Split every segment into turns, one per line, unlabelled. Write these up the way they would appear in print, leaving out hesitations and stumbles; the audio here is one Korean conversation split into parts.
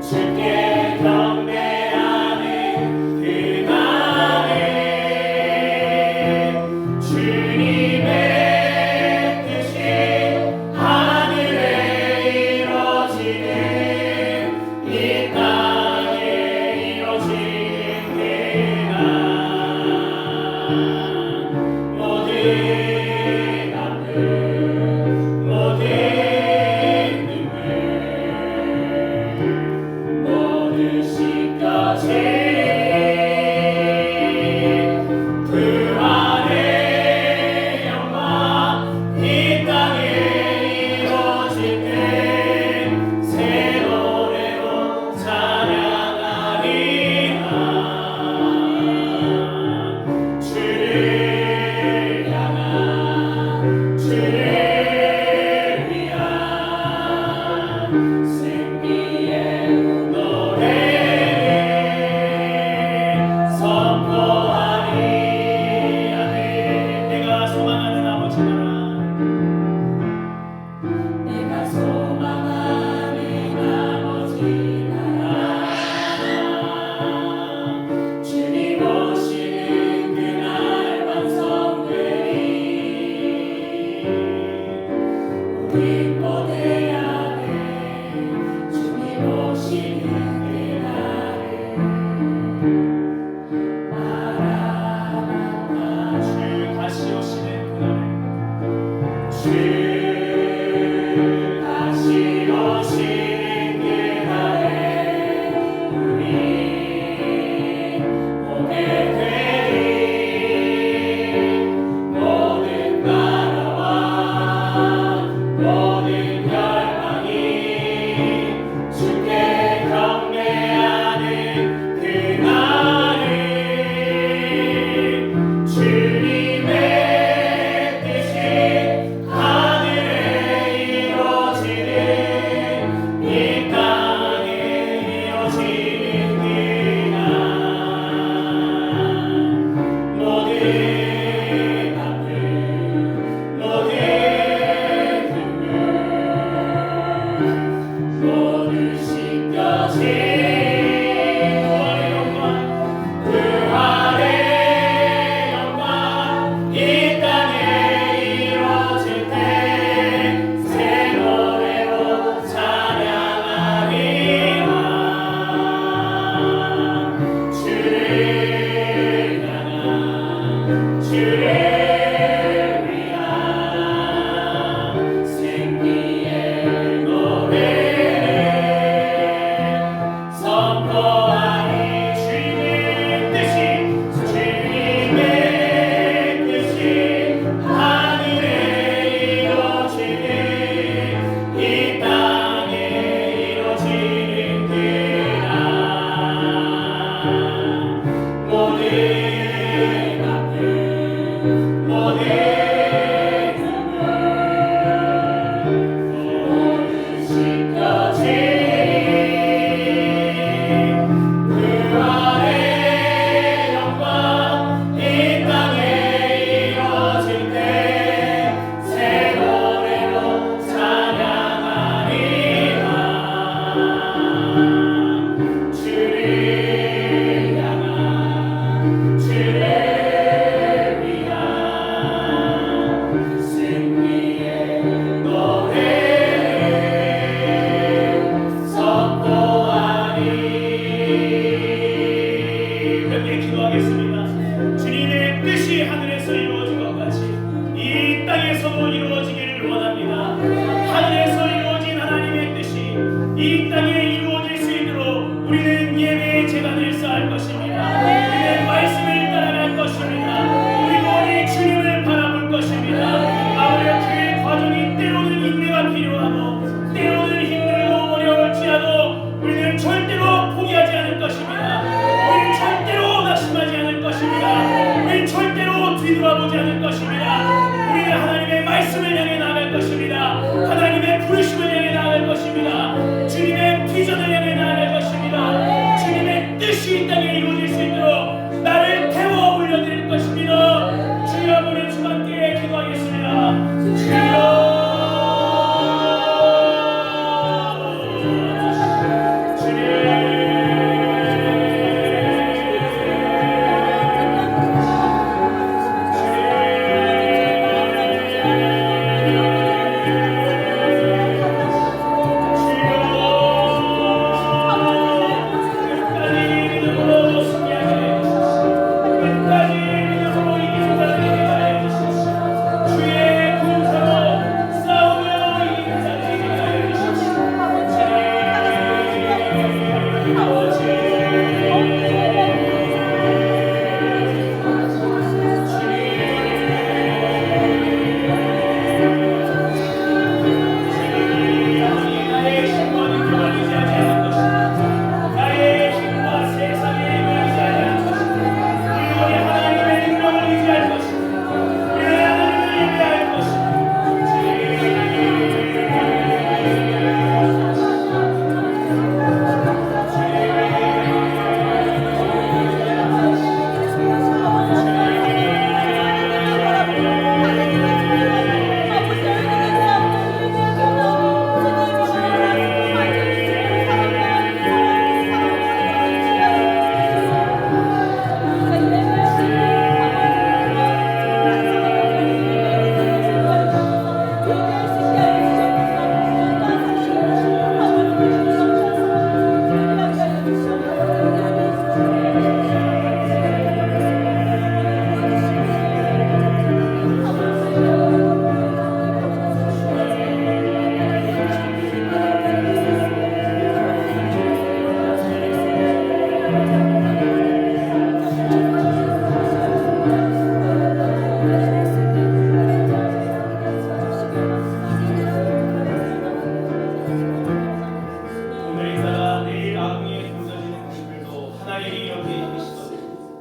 주께 경배하는 그날에 기도하겠습니다. 주님의 뜻이 하늘에서 이루어진 것 같이 이 땅에서도 이루어지기를 원합니다. 하늘에서 이루어진 하나님의 뜻이 이 땅에 이루어질 수 있도록 우리는 예배의 제단을 쌓을 것입니다. 우리는 말씀을 따라갈 것입니다. 우리 주님을 바라볼 것입니다. 아버지와 그의 과정이 때로는 인내가 필요하고 때로는 힘들고 어려울지라도 우리는 절대로 포기하지 않을 것입니다. 우리는 절대로 낙심하지 않을 것입니다. 우리는 절대로 뒤돌아보지 않을 것입니다. 우리는 하나님의 말씀을 향해 나아갈 것입니다. 하나님의 부르심을 향해 나아갈 것입니다. 주님의 비전을 향해 나아갈 것입니다. 주님의 뜻이 이 땅에 이루어질 수 있도록 나를 태워 올려드릴 것입니다. 주여, 우리 주 함께 기도하겠습니다. 주여,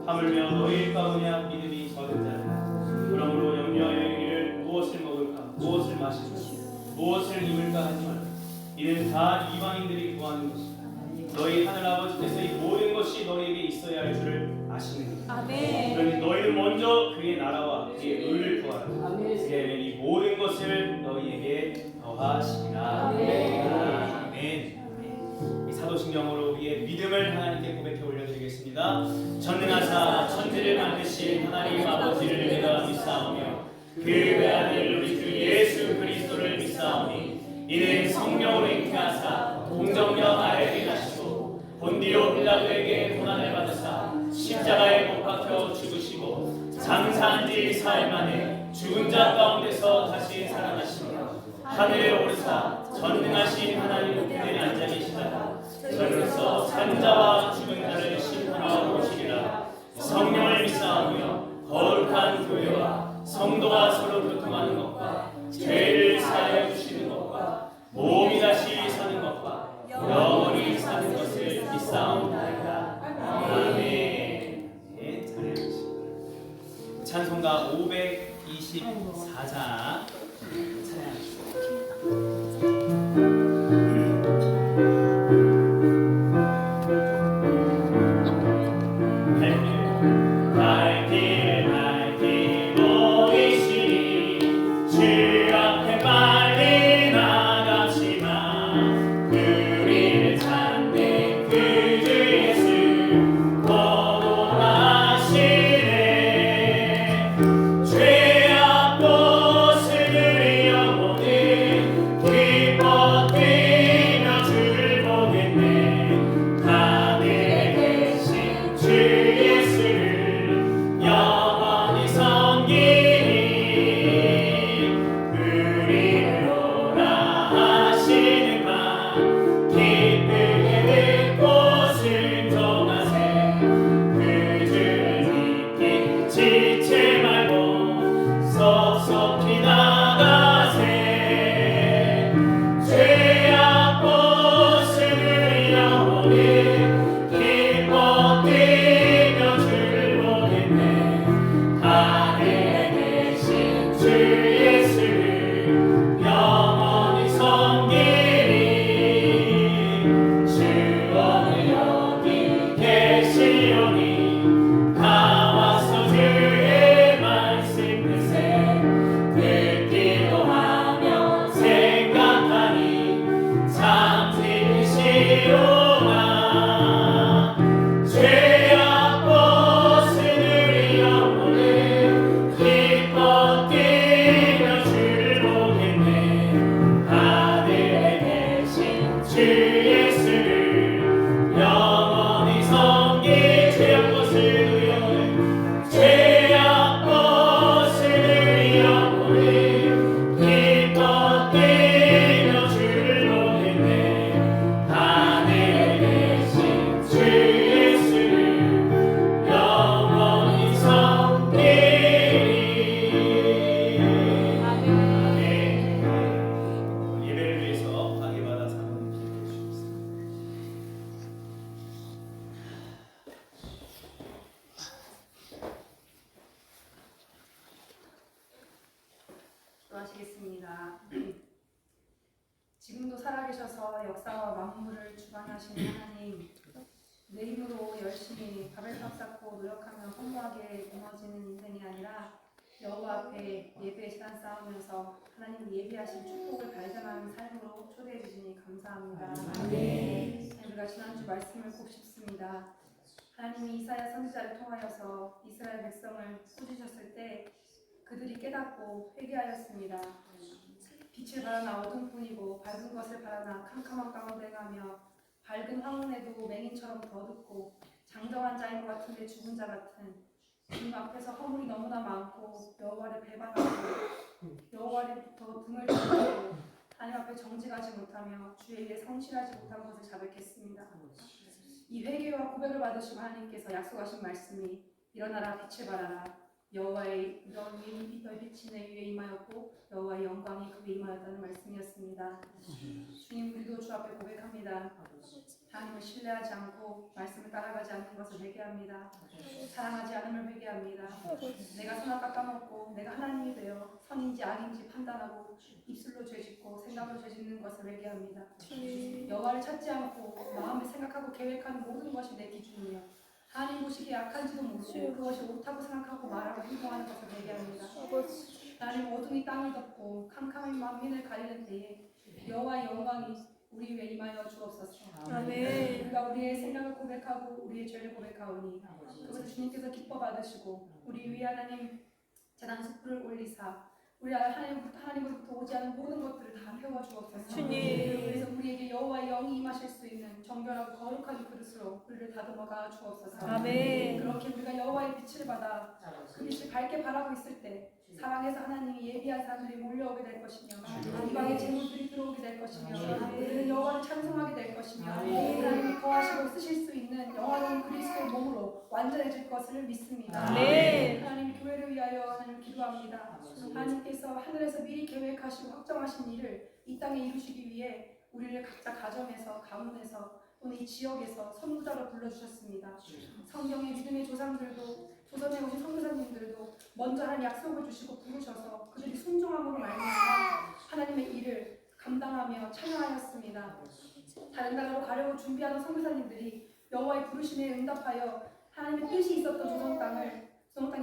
하물며 너희 가운데 믿음이 적은 자는 그러므로 염려하여 이르기를 무엇을 먹을까 무엇을 마실까 무엇을 입을까 하지 말라. 이는 다 이방인들이 구하는 것이다. 너희 하늘 아버지께서 이 모든 것이 너희에게 있어야 할 줄을 아시느니라. 그러니 너희는 먼저 그의 나라와 그의 의를 구하라. 그리하면 이 모든 것을 너희에게 더하시리라. 아멘. 이 사도신경으로 우리의 믿음을 하나님께 고백해 올려드리겠습니다. 전능하사 천지를 만드신 하나님 아버지를 내가 믿사오며 그 외아들 우리 주 예수 그리스도를 믿사오니 이는 성령으로 잉태하사 동정녀 마리아에게 나시고 본디오 빌라도에게 고난을 받으사 십자가에 못 박혀 죽으시고 장사한 지 사흘 만에 죽은 자 가운데서 다시 살아나시며 하늘에 오르사 전능하신 하나님 우편에 앉아 계시다가 저로서 산 자와 죽은 자를 심판하러 오시리라. 성령을 믿사오며 거룩한 교회와 성도가 서로 교통하는 것과 죄를 사하여 주시는 것과 몸이 다시 사는 것과 영원히 사는 것을 믿사옵나이다. 아멘. 네, 찬양하시고 찬송가 524장 찬양하시고
죄악 벗을 영혼을 기도하시겠습니다. 지금도 살아계셔서 역사와 만물을 주관하시는 하나님, 내 힘으로 열심히 바벨탑 쌓고 노력하며 허무하게 무너지는 인생이 아니라 여호와 앞에 예배의 시간 쌓으면서 하나님 예비하신 축복을 발견하는 삶으로 초대해 주시니 감사합니다.
아멘.
우리가 지난주 말씀을 곱씹습니다. 하나님이 이사야 선지자를 통하여서 이스라엘 백성을 꾸짖으셨을 때 그들이 깨닫고 회개하였습니다. 빛을 바라나 어둠뿐이고 밝은 것을 바라나 캄캄한 가운데 가며 밝은 황혼에도 맹인처럼 더듬고 장정한 자인 것 같은데 죽은 자 같은 주님 앞에서 허물이 너무나 많고 여호와를 배반하고 여호와로부터 등을 돌리고 하나님 앞에 정직하지 못하며 주의 일에 성실하지 못한 것을 자백했습니다. 이 회개와 고백을 받으신 하나님께서 약속하신 말씀이 일어나라 빛을 발하라 여호와의 너희 빛이 내 위에 임하였고 여호와의 영광이 그 위에 임하였다는 말씀이었습니다. 주님 우리도 주 앞에 고백합니다. 하나님을 신뢰하지 않고 말씀을 따라가지 않는 것을 회개합니다. 사랑하지 않음을 회개합니다. 내가 선악과 까먹고 내가 하나님이 되어 선인지 악인지 판단하고 입술로 죄짓고 생각으로 죄짓는 것을 회개합니다. 여호와를 찾지 않고 마음에 생각하고 계획하는 모든 것이 내 기준이며 하나님 보시기에 악한지도 모르고 그것이 옳다고 생각하고 말하고 행동하는 것을 회개합니다. 하나님 어둠이 땅을 덮고 캄캄한 만민을 가리는 때에 여호와의 영광이 우리 위에 임하여 주옵소서.
아멘.
우리가 우리의 생각을 고백하고 우리의 죄를 고백하오니 그것을 주님께서 기뻐 받으시고 우리 위에 하나님 재단 숯불을 올리사 우리 하나님으로부터 오지 않은 모든 것들을 다 태워 주옵소서.
주님.
그래서 우리에게 여호와의 영이 임하실 수 있는 정결하고 거룩한 그릇으로 우리를 다듬어가 주옵소서.
아멘.
그렇게 우리가 여호와의 빛을 받아 그 빛을 밝게 바라고 있을 때 사방에서 하나님이 예비한 사람들이 몰려오게 될 것이며 이방의 재물들이 들어오게 될 것이며 우리는 여호와를 찬송하게 될 것이며 하나님이 거하시고 쓰실 수 있는 영화로운 그리스도의 몸으로 완전해질 것을 믿습니다. 하나님 교회를 위하여 하나님 기도합니다. 하나님께서 하늘에서 미리 계획하시고 확정하신 일을 이 땅에 이루시기 위해 우리를 각자 가정에서 가문에서 또는 이 지역에서 선구자로 불러주셨습니다. 성경의 믿음의 조상들도 조선에 오신 선교사님들도 먼저 하나님 약속을 주시고 부르셔서 그들이 순종함으로 말미암아 하나님의 일을 감당하며 찬양하였습니다. 다른 나라로 가려고 준비하던 선교사님들이 여호와의 부르심에 응답하여 하나님의 뜻이 있었던 조선 땅에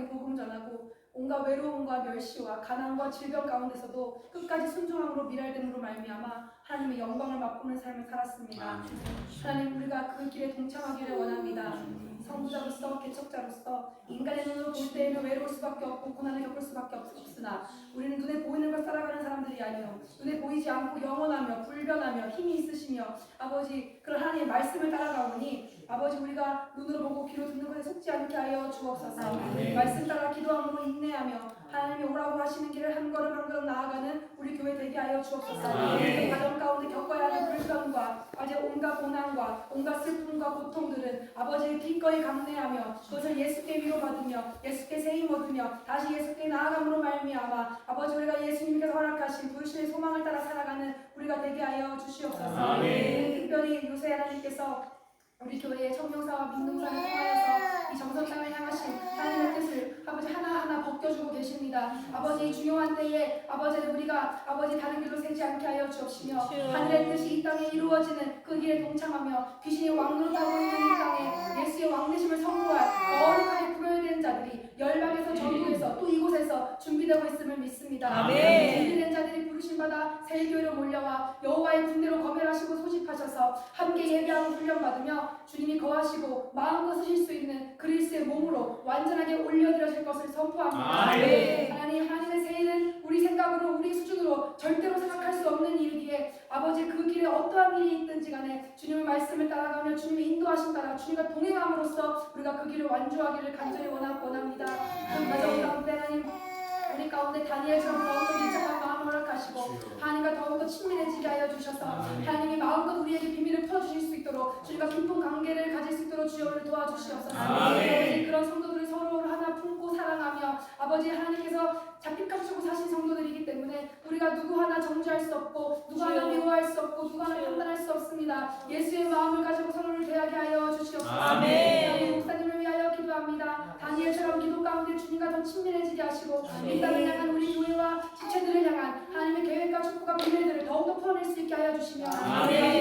복음 전하고 온갖 외로움과 멸시와 가난과 질병 가운데서도 끝까지 순종함으로 미랄됨으로 말미암아 하나님의 영광을 맛보는 삶을 살았습니다. 하나님 우리가 그 길에 동참하기를 원합니다. 성부자로서 개척자로서 인간의 눈으로 볼 때에는 외로울 수밖에 없고 고난을 겪을 수밖에 없으나 우리는 눈에 보이는 걸 살아가는 사람들이 아니요 눈에 보이지 않고 영원하며 불변하며 힘이 있으시며 아버지 그런 하나님의 말씀을 따라가오니 아버지 우리가 눈으로 보고 귀로 듣는 것에 속지 않게 하여 주옵소서. 말씀 따라 기도함으로 인내하며 하나님이 오라고 하시는 길을 한 걸음 한 걸음 나아가는 우리 교회 되게 하여 주옵소서. 그 과정 가운데 겪어야 하는 불편과 아직 온갖 고난과 온갖 슬픔과 고통들은 아버지의 기꺼이 감내하며 그것을 예수께 위로받으며 예수께 세임 얻으며 다시 예수께 나아감으로 말미암아 아버지 우리가 예수님께서 허락하신 부르심의 소망을 따라 살아가는 우리가 되게 하여 주시옵소서. 특별히 요새 하나님께서 우리 교회의 청명사와 민둥사를 통하여서 이 정성상을 향하신 하나님의 뜻을 아버지 하나하나 벗겨주고 계십니다. 아버지 중요한 때에 아버지 우리가 아버지 다른 길로 새지 않게 하여 주옵시며 하늘의 뜻이 이 땅에 이루어지는 그 길에 동참하며 귀신이 왕노릇하고 있는 이 땅에 예수의 왕되심을 선포할 거룩하게 구별된 자들이 열방에서 전국에서 또 이곳에서 준비되고 있음을 믿습니다. 준비된 자들이 부르심받아 새 교회로 몰려와 여호와의 군대로 거별하시고 소집하셔서 함께 예배하고 훈련받으며 주님이 거하시고 마음껏 쓰실 수 있는 그리스도의 몸으로 완전하게 올려드려질 것을 선포합니다. 하나님의 새 일은 우리 생각으로 우리 수준으로 절대로 생각할 수 없는 일이기에 아버지 그 길에 어떠한 일이 있든지 간에 주님의 말씀을 따라가며 주님의 인도하심 따라 주님과 동행함으로써 우리가 그 길을 완주하기를 간절히 원합니다. 그 과정 가운데 하나님 우리 가운데 다니엘처럼 더욱더 밀접한 마음을 허락하시고 하나님과 더욱더 친밀해지게 하여 주셔서 하나님이 마음껏 우리에게 비밀을 풀어주실 수 있도록 주님과 깊은 관계를 가질 수 있도록 주여를 도와주시옵소서. 아버지 그런 성도들이 서로를 하나 품고 사랑하며 아버지 하나님께서 잡힙값 주고 사신 성도들이기 때문에 우리가 누구 하나 정죄할 수 없고 누구 하나 미워할 수 없고 누구 하나 판단할 수 없습니다. 예수의 마음을 가지고 서로를 대하게 하여 주시옵소서. 우리 목사님을 위하여 기도합니다. 다니엘처럼 기도 가운데 주님과 더 친밀해지게 하시고 이 땅을 향한 우리 교회와 지체들을 향한 하나님의 계획과 축복과 비밀들을 더욱더 풀어낼 수 있게 하여 주시며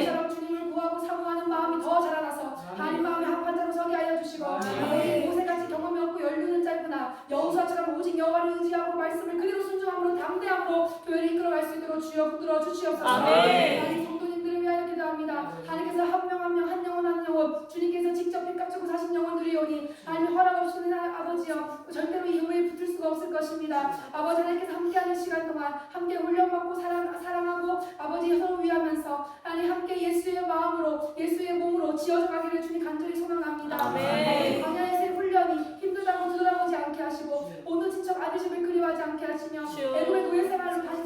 이처럼 주님을 구하고 사모하는 마음이 더 자라나서 하나님 마음에 합한 자로 서게 하여 주시고 아버지 모세같이 경험이 없고 연륜은 짧으나 여호수아처럼 오직 여호와를 의지하고 말씀을 그대로 순종함으로 담대함으로 교회를 이끌어갈 수 있도록 주여 붙들어 주시옵소서. 하나님 성도님들을 위하여 기도합니다. 하나님께서 한 명 한 명 한 영혼 한 영혼 주님께서 직접 빚 값지고 사신 영혼들이 오니 하나님 허락 없이는 아버지여 절대로 이 교회에 붙을 수가 없을 것입니다. 아버지 하나님께서 함께하는 시간 동안 함께 훈련받고 사랑하고 아버지 서로 위하면서 하나님 함께 예수의 마음으로 예수의 몸으로 지어져 가기를 주님 간절히 소망합니다. 아버지 광야에서의 훈련이 힘들다고 뒤돌아보지 않게 하시고 모든 친척 아드심을 그리워하지 않게 하시며 애굽의 노예 생활을 다시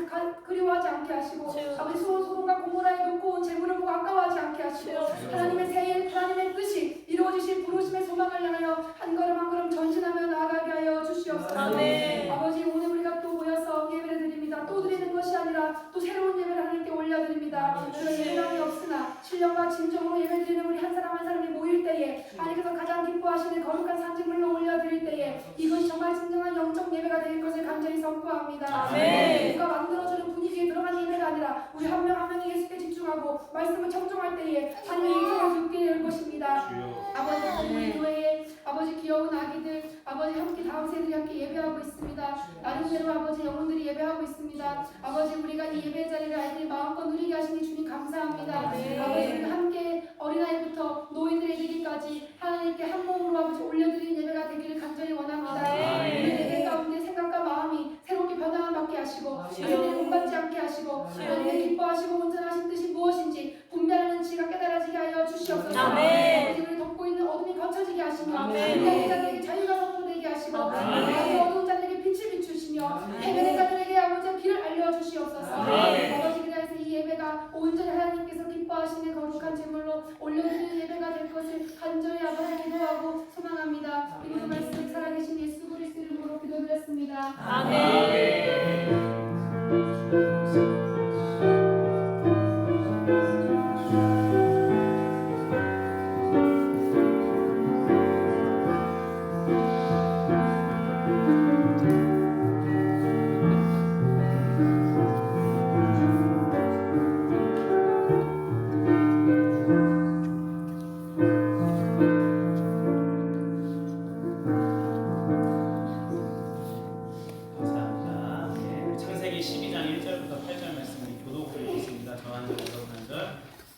그리워하지 않게 하시고 아버지 소돔과 고모라의 높고 온 재물을 보고 아까워하지 않게 하시고 하나님의 새일 하나님의 뜻이 이루어지실 부르심의 소망을 향하여 한 걸음 한 걸음 전진하며 나아가게 하여 주시옵소서. 아버지 오늘 우리가 또 모여서 예배를 드립니다. 또 드리는 것이 아니라 또 새로운 예배를 하나님께 올려드립니다. 그런 예배감이 없으나 신령과 진정으로 예배드리는 우리 한 사람 한 사람이 모일 때에 하나님께서 가장 기뻐하시는 거룩한 산증물로 올려드릴 때에 이것이 정말 진정한 영적 예배가 될 것을 간절히 선포합니다. 누가 만들어주는 분위기에 들어간 예배가 아니라 우리 한 명 한 명이 예수께 집중하고 말씀을 청종할 때에 하나님의 인생을 듣게 될 것입니다. 아버지 우리 교회에 아버지 귀여운 아기들 아버지 함께 다음 세들이 함께 예배하고 있습니다. 나름대로 아버지 영혼들이 예배하고 있습니다. 아버지 우리가 이 예배 자리를 아이들이 마음껏 누리게 하시니 주님 감사합니다. 아버지 우리가 함께 어린아이부터 노인들에 이르기까지 하나님께 한 몸으로 아버지 올려드리는 예배가 되기를 간절히 원합니다. 우리 예배 가운데 생각과 마음이 새롭게 변화만 받게 하시고 자신들이 본받지 않게 하시고 하나님의 기뻐하시고 온전하신 뜻이 무엇인지 분별하는 지가 깨달아지게 하여 주시옵소서. 아버지 우리 덮고 있는 어둠이 거쳐지게 하시며 우리의 자들에게 자유가 선포되게 하시고 아버지 어두운 자들에게 빛을 비추시며 해변의 자들에게 아버지 길을 알려주시옵소서. 아버지 그래서 이 예배가 온전히 하나님께서 기뻐하시는 거룩한 제물로 올려드리는 예배가 될 것을 간절히 아버지 기도하고 소망합니다. 이 모든 말씀을 살아계신 예수 그리스도 이름으로 기도드렸습니다. 아멘.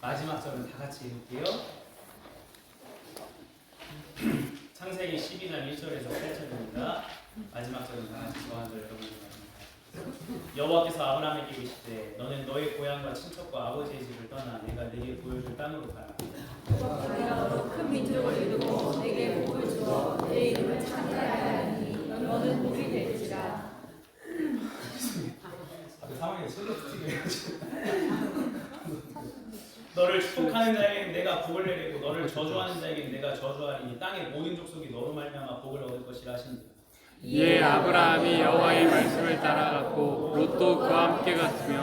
마지막 절은 다 같이 읽을게요. 창세기 12장 1절에서 8절입니다. 마지막 절은 다 같이 저한절 여러분들 마지막. 여호와께서 아브라함에게 이르시되 너는 너의 고향과 친척과 아버지의 집을 떠나 내가 네게 보여줄 땅으로 가라.
너로 큰 민족을 이루고 내게 복을 주어 내 이름을 찬양하게 하니 너는 복이 될지라.
상황이 술로 튀겨가지고 너를 축복하는 자에게는 내가 복을 내리고 너를 저주하는 자에게는 내가 저주하리니 땅의 모든 족속이 너로 말미암아 복을 얻을 것이라 하신다.
이에 아브라함이 여호와의 말씀을 따라갔고 롯도 그와 함께 갔으며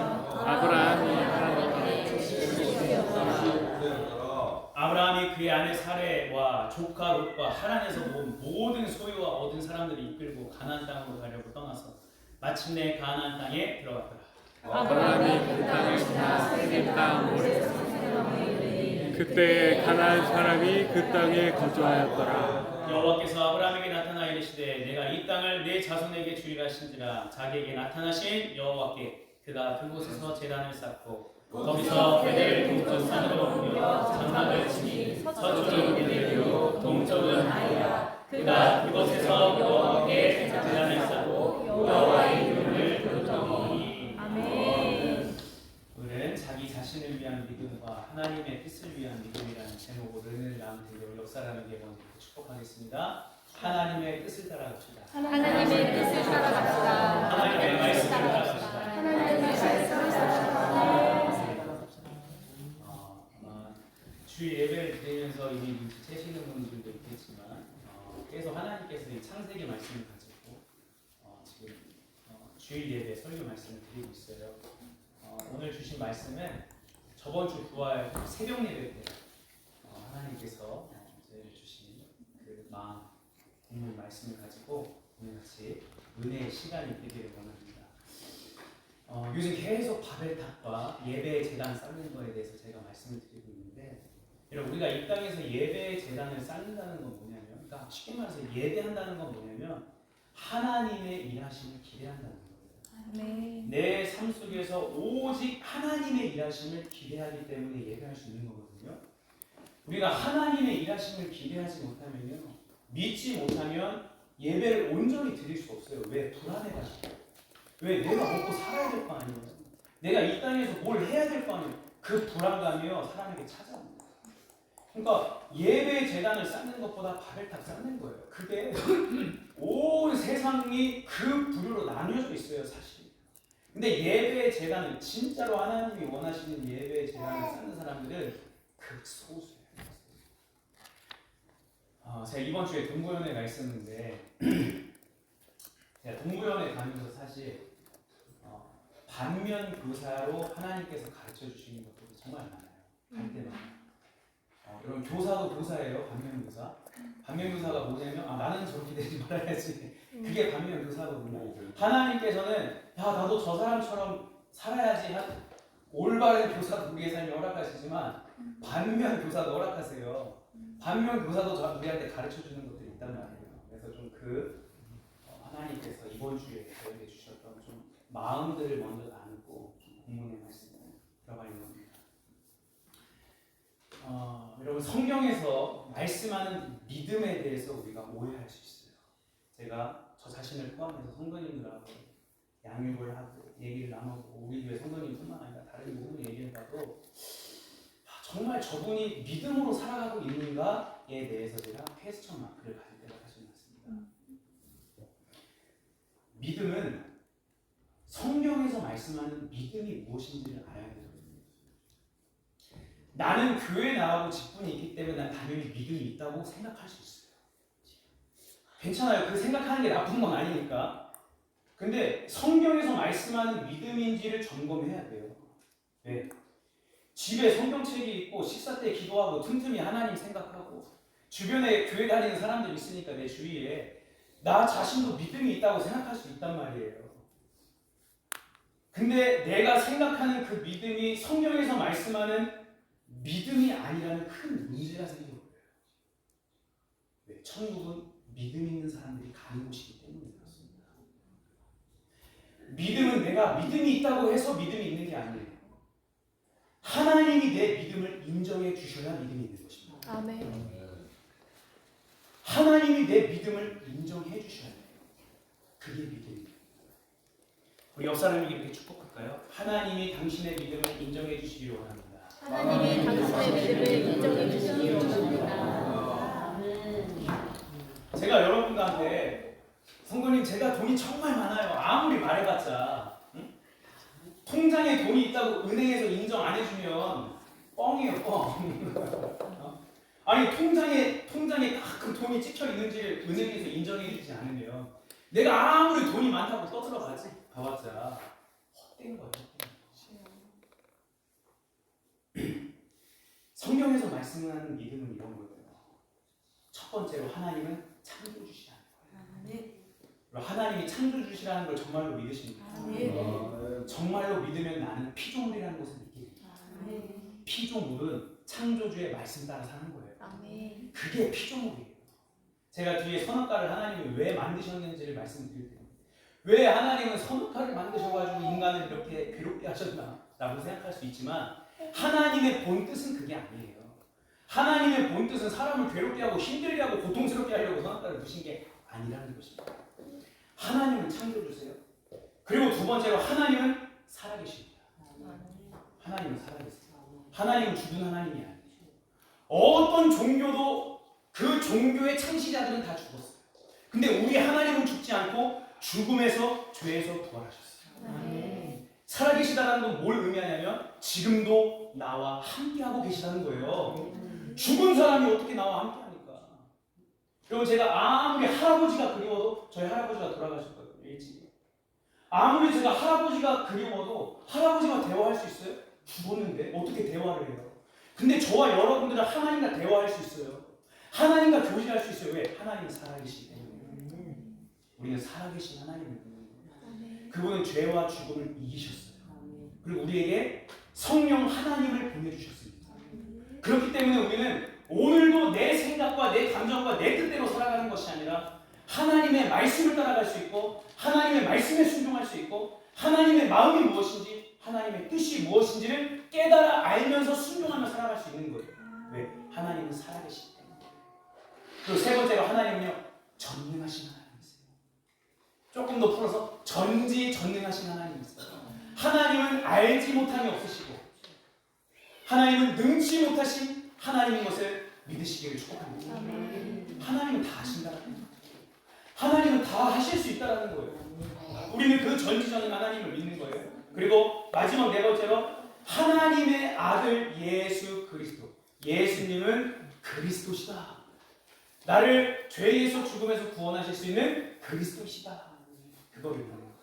아브라함이 그의 아내 사레와 조카 롯과 하란에서 온 모든 소유와 얻은 사람들이 이끌고 가나안 땅으로 가려고 떠나서 마침내 가나안 땅에 들어갔더라.
아브라함이 그 땅을 지나 세겜 땅 모레 그때 가나안 사람이 그 땅에 거주하였더라.
여호와께서 아브라함에게 나타나 이르시되 내가 이 땅을 내 자손에게 주리라 하신지라. 자기에게 나타나신 여호와께 그가 그곳에서 제단을 쌓고 거기서 그들 동쪽 산으로 옮겨 장막을 치니 서쪽은 그들이요 동쪽은 아이라. 그가 그곳에서 여호와께 제단을 쌓고 여호와의 이름을 부르더니. 아멘. 오늘은 자기 자신을 위한 믿음과 하나님의 뜻을 위한 믿음이라는 제목으로 은혜를 나눈 대로 역사라는 예언을 축복하겠습니다. 하나님의 뜻을 따라갑시다.
하나님의 뜻을 따라갑시다.
하나님의 말씀을 따라갑시다.
하나님의 말씀을 따라갑시다.
주 예배를 드리면서 이미 눈치채시는 분들도 있겠지만 계속 하나님께서 이 창세기 말씀을 가지고 지금 주일 예배 설교 말씀을 드리고 있어요. 오늘 주신 말씀은 저번 주 부활 새벽 예배 때 하나님께서 저희를 주신 그 마음, 국물 말씀을 가지고 오늘 같이 은혜의 시간이 되기를 원합니다. 요즘 계속 바벨탑과 예배의 제단 쌓는 거에 대해서 제가 말씀을 드리고 있는데, 여러분 우리가 이 땅에서 예배의 제단을 쌓는다는 건 뭐냐면, 그러니까 쉽게 말해서 예배한다는 건 뭐냐면 하나님의 일하심을 기대한다는 거예요. 내 삶 속에서 오직 하나님의 일하심을 기대하기 때문에 예배할 수 있는 거거든요. 우리가 하나님의 일하심을 기대하지 못하면요, 믿지 못하면 예배를 온전히 드릴 수 없어요. 왜? 불안해가지고. 왜? 내가 먹고 살아야 될 거 아니에요. 내가 이 땅에서 뭘 해야 될 거 아니에요. 그 불안감이요 사람에게 찾아옵니다. 그러니까 예배 제단을 쌓는 것보다 바벨탑 쌓는 거예요. 그게 온 세상이 그 부류로 나뉘어져 있어요, 사실. 근데 예배 제단을 진짜로 하나님이 원하시는 예배 제단을 쌓는 사람들은 극소수예요. 제가 이번 주에 동부연회가 있었는데 제가 동부연회 가면서 사실 반면 교사로 하나님께서 가르쳐 주시는 것들이 정말 많아요. 갈 때마다. 여러분 교사도 교사예요. 반면 교사. 반면 교사가 뭐냐면 나는 저렇게 되지 말아야지. 그게 반면 교사거든요. 하나님께서는 야 나도 저 사람처럼 살아야지. 올바른 교사도 우리의 삶에 허락하시지만 반면 교사도 허락하세요. 반면 교사도 우리한테 가르쳐 주는 것들이 있단 말이에요. 그래서 좀 하나님께서 이번 주에 저에게 주셨던 좀 마음들을 먼저 나누고 본문의 말씀을 들어가 있는 겁니다. 여러분 성경에서 말씀하는 믿음에 대해서 우리가 오해할 수 있어요. 제가 저 자신을 포함해서 성도님들하고 양육을 하고 얘기를 나누고 우리 교회 성도님뿐만 아니라 다른 누구를 얘기해봐도 정말 저분이 믿음으로 살아가고 있는가에 대해서 제가 퀘스천 마크를 가질 때가 사실 많습니다. 믿음은 성경에서 말씀하는 믿음이 무엇인지를 알아야 돼요. 나는 교회 나가고 직분이 있기 때문에 난 당연히 믿음이 있다고 생각할 수 있어요. 괜찮아요. 그 생각하는 게 나쁜 건 아니니까. 근데 성경에서 말씀하는 믿음인지를 점검해야 돼요. 네. 집에 성경책이 있고 식사 때 기도하고 틈틈이 하나님 생각하고 주변에 교회 다니는 사람들 있으니까 내 주위에 나 자신도 믿음이 있다고 생각할 수 있단 말이에요. 근데 내가 생각하는 그 믿음이 성경에서 말씀하는 믿음이 아니라는 큰 문제가 생기는 거예요. 왜? 천국은 믿음 있는 사람들이 가는 곳이기 때문에 그렇습니다. 믿음은 내가 믿음이 있다고 해서 믿음이 있는 게 아니에요. 하나님이 내 믿음을 인정해 주셔야 믿음이 있는 것입니다.
아멘.
하나님이 내 믿음을 인정해 주셔야 돼요. 그게 믿음이에요. 우리 옆 사람에게 이렇게 축복할까요? 하나님이 당신의 믿음을 인정해 주시기를 원합니다.
하나님이 당신의 믿음을 인정해 주시기 원합니다.
제가 여러분들한테 성도님 제가 돈이 정말 많아요. 아무리 말해봤자 통장에 돈이 있다고 은행에서 인정 안 해주면 뻥이에요, 뻥. 아니 통장에 그 돈이 찍혀 있는지를 은행에서 인정해주지 않으면 내가 아무리 돈이 많다고 떠들어가지 가봤자 헛된 거예요. 성경에서 말씀하는 믿음은 이런 거예요. 첫 번째로 하나님은 창조주시라는 거예요. 하나님이 창조주시라는 걸 정말로 믿으십니까? 정말로 믿으면 나는 피조물이라는 것을 믿게 됩니다. 피조물은 창조주의 말씀 따라 사는 거예요. 그게 피조물이에요. 제가 뒤에 선악과를 하나님이 왜 만드셨는지를 말씀드릴 텐데 왜 하나님은 선악과를 만드셔가지고 인간을 이렇게 괴롭게 하셨나 라고 생각할 수 있지만 하나님의 본뜻은 그게 아니에요. 하나님의 본뜻은 사람을 괴롭게 하고 힘들게 하고 고통스럽게 하려고 선악과를 두신 게 아니라는 것입니다. 하나님은 창조주세요. 그리고 두 번째로 하나님은 살아계십니다. 하나님은 살아계세요. 하나님은 죽은 하나님이 아니에요. 어떤 종교도 그 종교의 창시자들은 다 죽었어요. 근데 우리 하나님은 죽지 않고 죽음에서 죄에서 부활하셨어요. 살아계시다는 건 뭘 의미하냐면 지금도 나와 함께하고 계시다는 거예요. 죽은 사람이 어떻게 나와 함께합니까? 여러분 제가 아무리 할아버지가 그리워도 저희 할아버지가 돌아가셨거든요. 일찍. 아무리 제가 할아버지가 그리워도 할아버지가 대화할 수 있어요? 죽었는데 어떻게 대화를 해요? 근데 저와 여러분들은 하나님과 대화할 수 있어요. 하나님과 교제할 수 있어요. 왜? 하나님은 살아계시기 때문에. 우리는 살아계신 하나님을 믿는 거예요. 그분은 죄와 죽음을 이기셨어요. 그리고 우리에게 성령 하나님을 보내주셨습니다. 그렇기 때문에 우리는 오늘도 내 생각과 내 감정과 내 뜻대로 살아가는 것이 아니라 하나님의 말씀을 따라갈 수 있고 하나님의 말씀에 순종할 수 있고 하나님의 마음이 무엇인지 하나님의 뜻이 무엇인지를 깨달아 알면서 순종하며 살아갈 수 있는 거예요. 왜? 하나님은 살아계시기 때문에. 그리고 세 번째로 하나님은요, 전능하신 하나님이세요. 조금 더 풀어서 전지전능하신 하나님이세요. 하나님은 알지 못함이 없으시고 하나님은 능치 못하신 하나님인 것을 믿으시기를 축복합니다. 하나님은 다 아신다는 거예요. 하나님은 다 하실 수 있다는 거예요. 우리는 그 전지전능 하나님을 믿는 거예요. 그리고 마지막 네 번째로 하나님의 아들 예수 그리스도. 예수님은 그리스도시다. 나를 죄에서 죽음에서 구원하실 수 있는 그리스도시다. 그거를 믿는 거예요.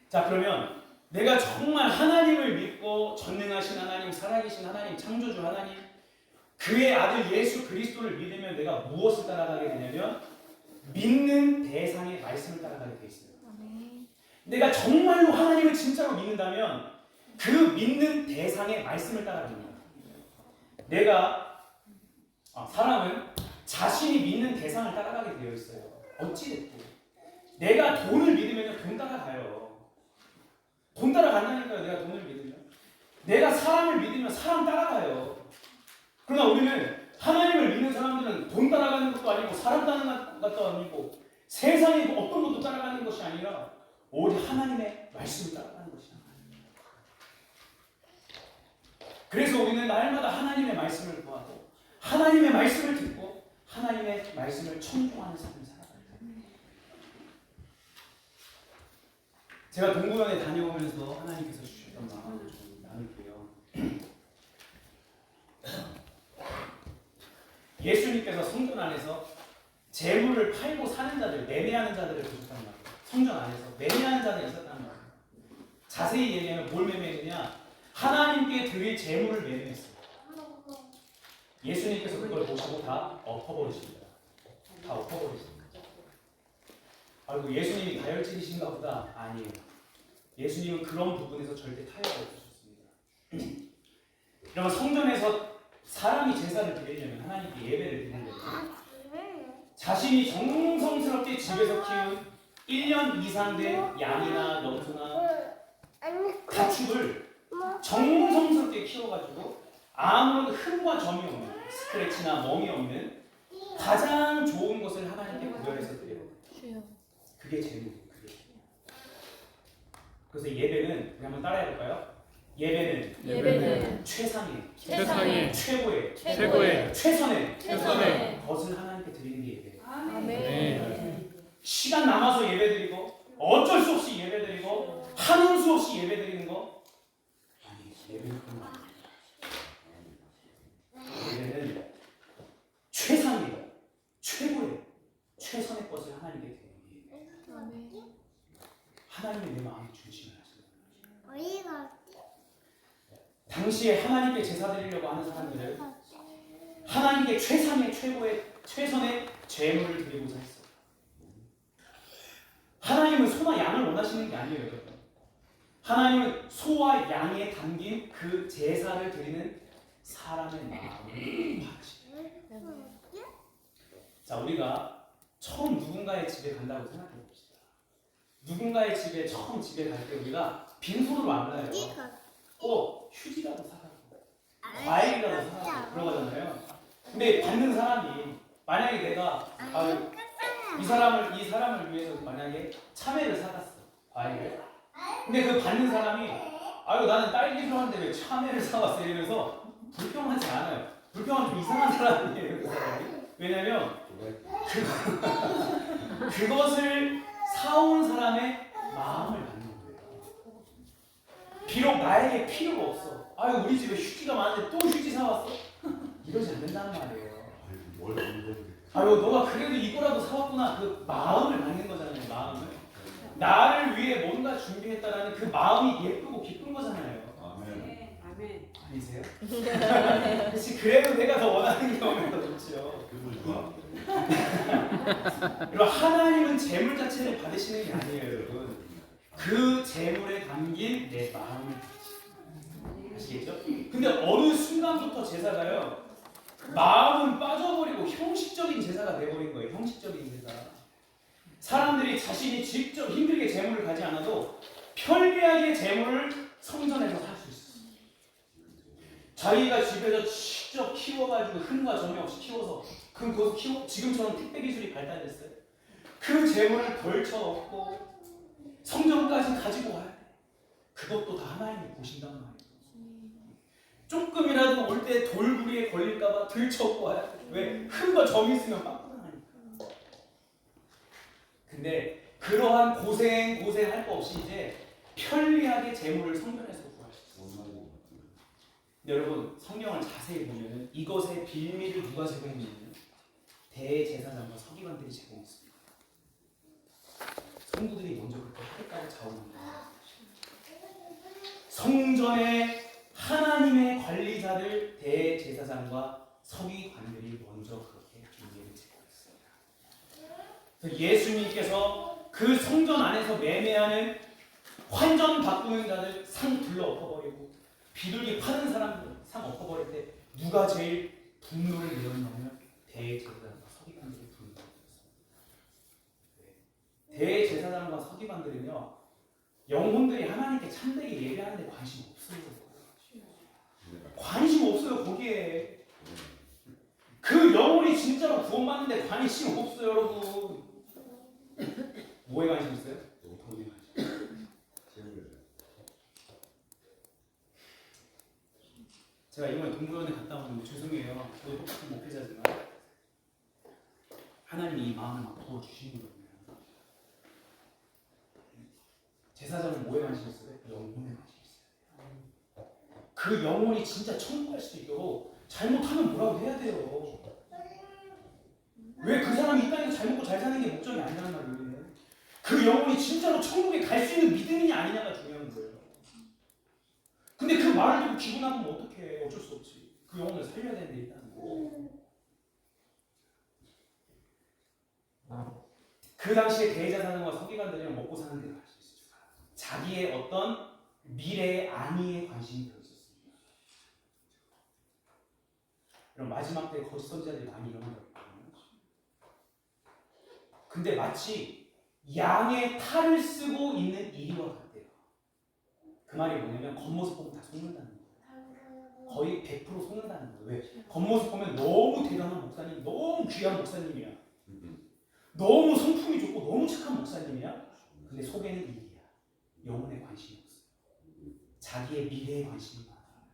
자, 그러면 내가 정말 하나님을 믿고 전능하신 하나님, 살아계신 하나님, 창조주 하나님, 그의 아들 예수 그리스도를 믿으면 내가 무엇을 따라가게 되냐면 믿는 대상의 말씀을 따라가게 돼 있어요. 내가 정말로 하나님을 진짜로 믿는다면 그 믿는 대상의 말씀을 따라갑니다. 사람은 자신이 믿는 대상을 따라가게 되어 있어요. 어찌됐든 내가 돈을 믿으면 돈 따라가요. 돈 따라간다니까요. 내가 돈을 믿으면. 내가 사람을 믿으면 사람 따라가요. 그러나 우리는 하나님을 믿는 사람들은 돈 따라가는 것도 아니고 사람 따라가는 것도 아니고 세상의 어떤 것도 따라가는 것이 아니라 오직 하나님의 말씀을 따라가는 것이야. 그래서 우리는 날마다 하나님의 말씀을 구하고 하나님의 말씀을 듣고 하나님의 말씀을 청종하는 삶을 살아가요. 제가 동구면에 다녀오면서 하나님께서 주셨던 마음을 좀 나눌게요. 예수님께서 성전 안에서 재물을 팔고 사는 자들, 매매하는 자들을 보셨단 말이에요. 성전 안에서 매매하는 자들이 있었단 말이에요. 자세히 얘기하면 뭘 매매했느냐? 하나님께 드릴 재물을 매매했어요. 예수님께서 그걸 보시고 다 엎어버리십니다. 다 엎어버리십니다. 아이고, 예수님이 다혈질이신가 보다. 아니에요. 예수님은 그런 부분에서 절대 타협이 없으셨습니다. 그러면 성전에서 사람이 제사를 드리려면 하나님께 예배를 드리려면 자신이 정성스럽게 집에서 키운 1년 이상 된 양이나 염소나 가축을 정성스럽게 키워가지고 아무런 흠과 점이 없는, 스크래치나 멍이 없는 가장 좋은 것을 하나님께 구별해서 드려요. 그게 재물이에요. 그래서 예배는 우리 한번 따라해볼까요? 예배는 최상의 최고의 최선의 것을 하나님께 드리는 게 예배예요.
아멘.
시간 남아서 예배드리고 어쩔 수 없이 예배드리고 하는 수 없이 예배드리는 거 아니, 예배는 그런 거 아니에요. 예배는 최상의 최고의 최선의 것을 하나님께 드리는 게 하나님의 내 마음을 중심을 하시는 당시에 하나님께 제사 드리려고 하는 사람들은 하나님께 최상의 최선의 제물을 드리고자 했어요. 하나님은 소나 양을 원하시는 게 아니에요, 여러분. 하나님은 소와 양에 담긴 그 제사를 드리는 사람의 마음을 바라시죠. 자, 우리가 처음 누군가의 집에 간다고 생각해 봅시다. 누군가의 집에 처음 집에 갈 때 우리가 빈손으로 안 가요. 휴지라도 사가고 과일이라도 사가고 그러잖아요. 근데 받는 사람이 만약에 내가 이 사람을 위해서 만약에 참외를 사갔어, 과일을. 근데 그 받는 사람이 나는 딸기 필요한데 왜 참외를 사왔어 이러면서 불평하지 않아요. 불평하면 좀 이상한 사람이에요, 그 사람이. 왜냐면 그것을 사온 사람의 마음을 받는 거예요. 비록 나에게 필요가 없어. 우리 집에 휴지가 많은데 또 휴지 사왔어? 이러지 않는다는 말이에요. 너가 그래도 이거라도 사왔구나. 그 마음을 받는 거잖아요. 마음을. 나를 위해 뭔가 준비했다라는 그 마음이 예쁘고 기쁜 거잖아요.
아멘.
아니세요? 그렇지. 그래도 내가 더 원하는 경우가 더 좋죠. 그리고 하나님은 하나님은 재물 자체를 받으시는 게 아니에요, 여러분. 그 재물에 담긴 내 마음을 아시겠죠? 근데 어느 순간부터 제사가요, 마음은 빠져버리고 형식적인 제사가 돼버린 거예요. 형식적인 제사. 사람들이 자신이 직접 힘들게 재물을 가지 않아도 편리하게 재물을 성전에서 살 수 있어요. 자기가 집에서 직접 키워가지고 흠과 점이 없이 키워서 그거 지금처럼 택배 기술이 발달됐어요. 그 재물을 벌쳐 얻고 성전까지 가지고 와야 돼. 그것도 다 하나님이 보신단 말이에요. 조금이라도 올 때 돌부리에 걸릴까봐 들쳐업고 와야 돼. 왜? 흠과 점이 있으면 빵빵하니까. 근데 그러한 고생할 거 없이 이제 편리하게 재물을 성전에서 구할 수 있어요. 여러분, 성경을 자세히 보면 이것의 빌미를 누가 제공했냐면 대제사장과 서기관들이 제공했습니다. 성도들이 먼저 그렇게 하겠다고 자원합니다. 성전의 하나님의 관리자들 대제사장과 서기관들이 먼저 그렇게 빌미를 제공했습니다. 그래서 예수님께서 그 성전 안에서 매매하는 환전 바꾸는 자들 상 불러 엎어버리고 비둘기 파는 사람들 상 엎어버릴 때 누가 제일 분노를 내었냐면 대제사장과 서기관들이 분노를 내었습니다. 대제사장과 서기관들은요, 영혼들이 하나님께 참되게 예배하는데 관심 없어요. 관심 없어요. 거기에 그 영혼이 진짜로 구원받는데 관심 없어요, 여러분. 뭐에 관심 있어요? 돈에 관심. 제가 이번에 동부연에 갔다 오는데 죄송해요. 저도 똑같은 목회자지만 하나님이 이 마음을 막 부어주시는 거예요. 제사장은 뭐에 관심 있어요? 영혼에 관심 있어요. 그 영혼이 진짜 천국 갈 수 있도록 잘못하면 뭐라고 해야 돼요. 왜 그 사람이 이 땅에서 잘 먹고 잘 사는 게 목적이 아니란 말이에요. 그 영혼이 진짜로 천국에 갈 수 있는 믿음이냐 아니냐가 중요한 거예요. 근데 그 말을 듣고 기분 나쁘면 어떡해. 어쩔 수 없지. 그 영혼을 살려야 되는데 일단. 그 당시에 대제사장과 서기관들이랑 먹고 사는 데 갈 수 있어요. 자기의 어떤 미래의 안위에 관심이 들어 있었습니다. 그럼 마지막 때 거짓 선지자들이 많이 일어난다고 했거든요. 근데 마치 양의 탈을 쓰고 있는 이리와 같대요. 그 말이 뭐냐면 겉모습 보면 다 속는다는 거예요. 거의 100% 속는다는 거예요. 왜? 겉모습 보면 너무 대단한 목사님, 너무 귀한 목사님이야. 너무 성품이 좋고 너무 착한 목사님이야. 근데 속에는 일이야. 영혼에 관심이 없어. 자기의 미래에 관심이 많아.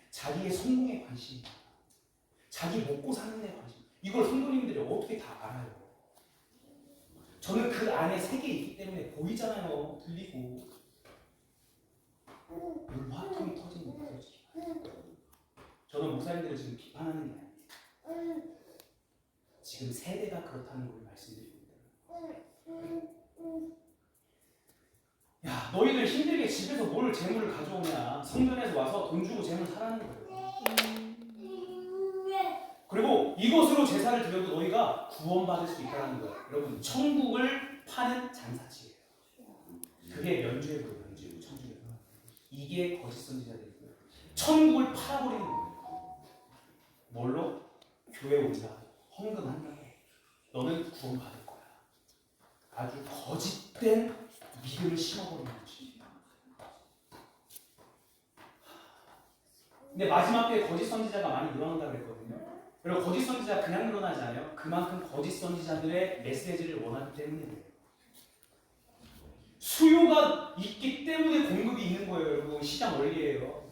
자기의 성공에 관심이 많아. 자기 먹고 사는 데 관심. 이걸 성도님들이 어떻게 다 알아요? 저는 그 안에 색이 있기 때문에 보이잖아요. 들리고. 여러분 화통이 터지는 거예요. 저는 목사님들을 지금 비판하는 게 아니에요. 지금 세대가 그렇다는 걸 말씀드립니다. 야, 너희들 힘들게 집에서 뭘 재물을 가져오냐. 성전에서 와서 돈 주고 재물 사라는 거예요. 그리고 이것으로 제사를 드려도 너희가 구원받을 수 있다는 거예요. 여러분, 천국을 파는 장사치예요. 그게 면죄부예요. 면죄부, 천국에서. 이게 거짓 선지자들이고요. 천국을 팔아버리는 거예요. 뭘로? 교회 온다. 헌금한다. 너는 구원받을 거야. 아주 거짓된 믿음을 심어버리는 것입니다. 근데 마지막 때에 거짓 선지자가 많이 늘어난다고 했거든요. 그리고 거짓 선지자가 그냥 늘어나지 않아요. 그만큼 거짓 선지자들의 메시지를 원하기 때문에 그래요. 수요가 있기 때문에 공급이 있는 거예요. 여러분, 시장 원리예요.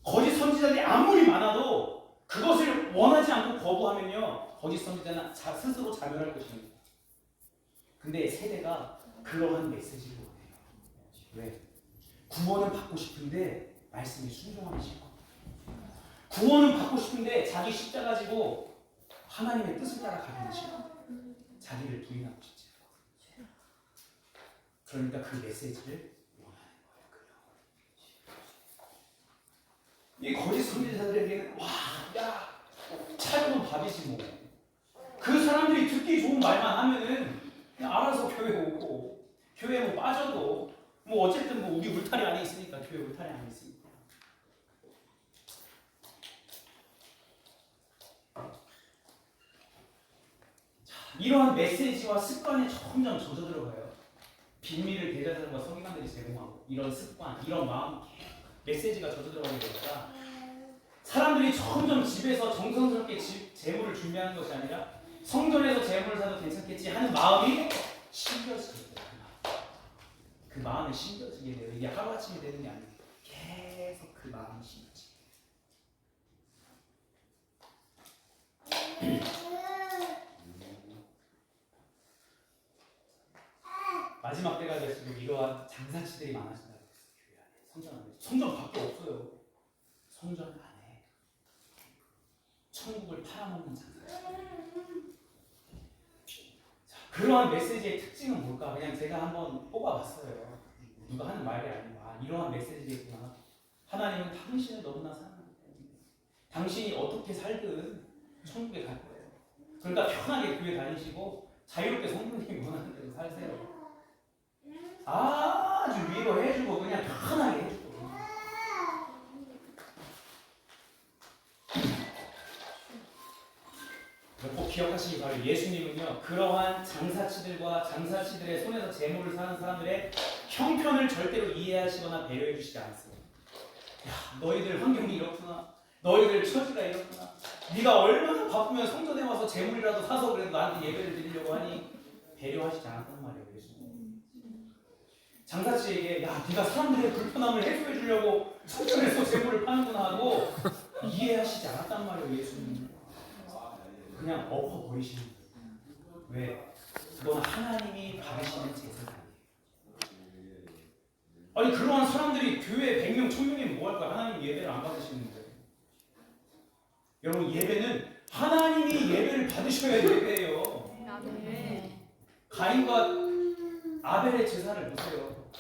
거짓 선지자들이 아무리 많아도 그것을 원하지 않고 거부하면요, 거짓 선지자는 스스로 자멸할 것입니다. 근데 세대가 그러한 메시지를 원해요. 왜? 구원은 받고 싶은데 말씀에 순종하기 싫어. 구원은 받고 싶은데 자기 십자가 지고 하나님의 뜻을 따라가기는 싫어. 자기를 부인하고 싶지. 그러니까 그 메시지를 원하는 거예요. 이 거짓 선지자들에게는 와, 야, 차려도 밥이지 뭐. 그 사람들이 듣기 좋은 말만 하면은 그냥 알아서 교회 오고 교회 뭐 빠져도 뭐 어쨌든 뭐 우리 울타리 안에 있으니까 교회 울타리 안에 있으니까. 자, 이러한 메시지와 습관에 점점 젖어 들어가요. 빈미를 대자들과 서기관들이 제공하고 이런 습관, 이런 마음, 메시지가 젖어 들어가게 되니까 사람들이 점점 집에서 정성스럽게 재물을 준비하는 것이 아니라 성전에서 재물을 사도 괜찮겠지 하는 마음이 심겨지게 돼요. 그 마음이 심겨지게 돼요. 이게 하루아침에 되는 게 아니에요. 계속 그 마음이 심겨지게 돼요. 마지막 때가 될수록 이러한 장사치들이 많아진다고 했어요. 교회 안에. 성전 안에. 성전 밖에 없어요. 성전 안에. 천국을 팔아먹는 장사치. 자, 그러한 메시지의 특징은 뭘까? 그냥 제가 한번 뽑아봤어요. 누가 하는 말이 아니고 이러한 메시지겠구나. 하나님은 당신을 너무나 사랑하기 때문에 당신이 어떻게 살든 천국에 갈 거예요. 그러니까 편하게 교회 다니시고 자유롭게 성도님이 원하는 대로 살세요. 아주 위로해주고 그냥 편하게 해주고. 꼭 기억하시기 바라요. 예수님은요 그러한 장사치들과 장사치들의 손에서 재물을 사는 사람들의 형편을 절대로 이해하시거나 배려해 주시지 않습니다. 야, 너희들 환경이 이렇구나. 너희들 처지가 이렇구나. 네가 얼마나 바쁘면 성전에 와서 재물이라도 사서 그래도 나한테 예배를 드리려고 하니 배려하시지 않았단 말이에요. 예수님. 장사치에게 야 네가 사람들의 불편함을 해소해 주려고 성전에서 재물을 파는구나 하고 이해하시지 않았단 말이에요. 예수님. 그냥 엎어버리시는 거예요. 왜? 그건 하나님이 받으시는 제사잖아요. 아니 그러한 사람들이 교회 100명, 1000명이면 뭐 할까? 하나님 예배를 안 받으시는데. 여러분 예배는 하나님이 예배를 받으셔야 예배예요. 가인과 아벨의 제사를 보세요.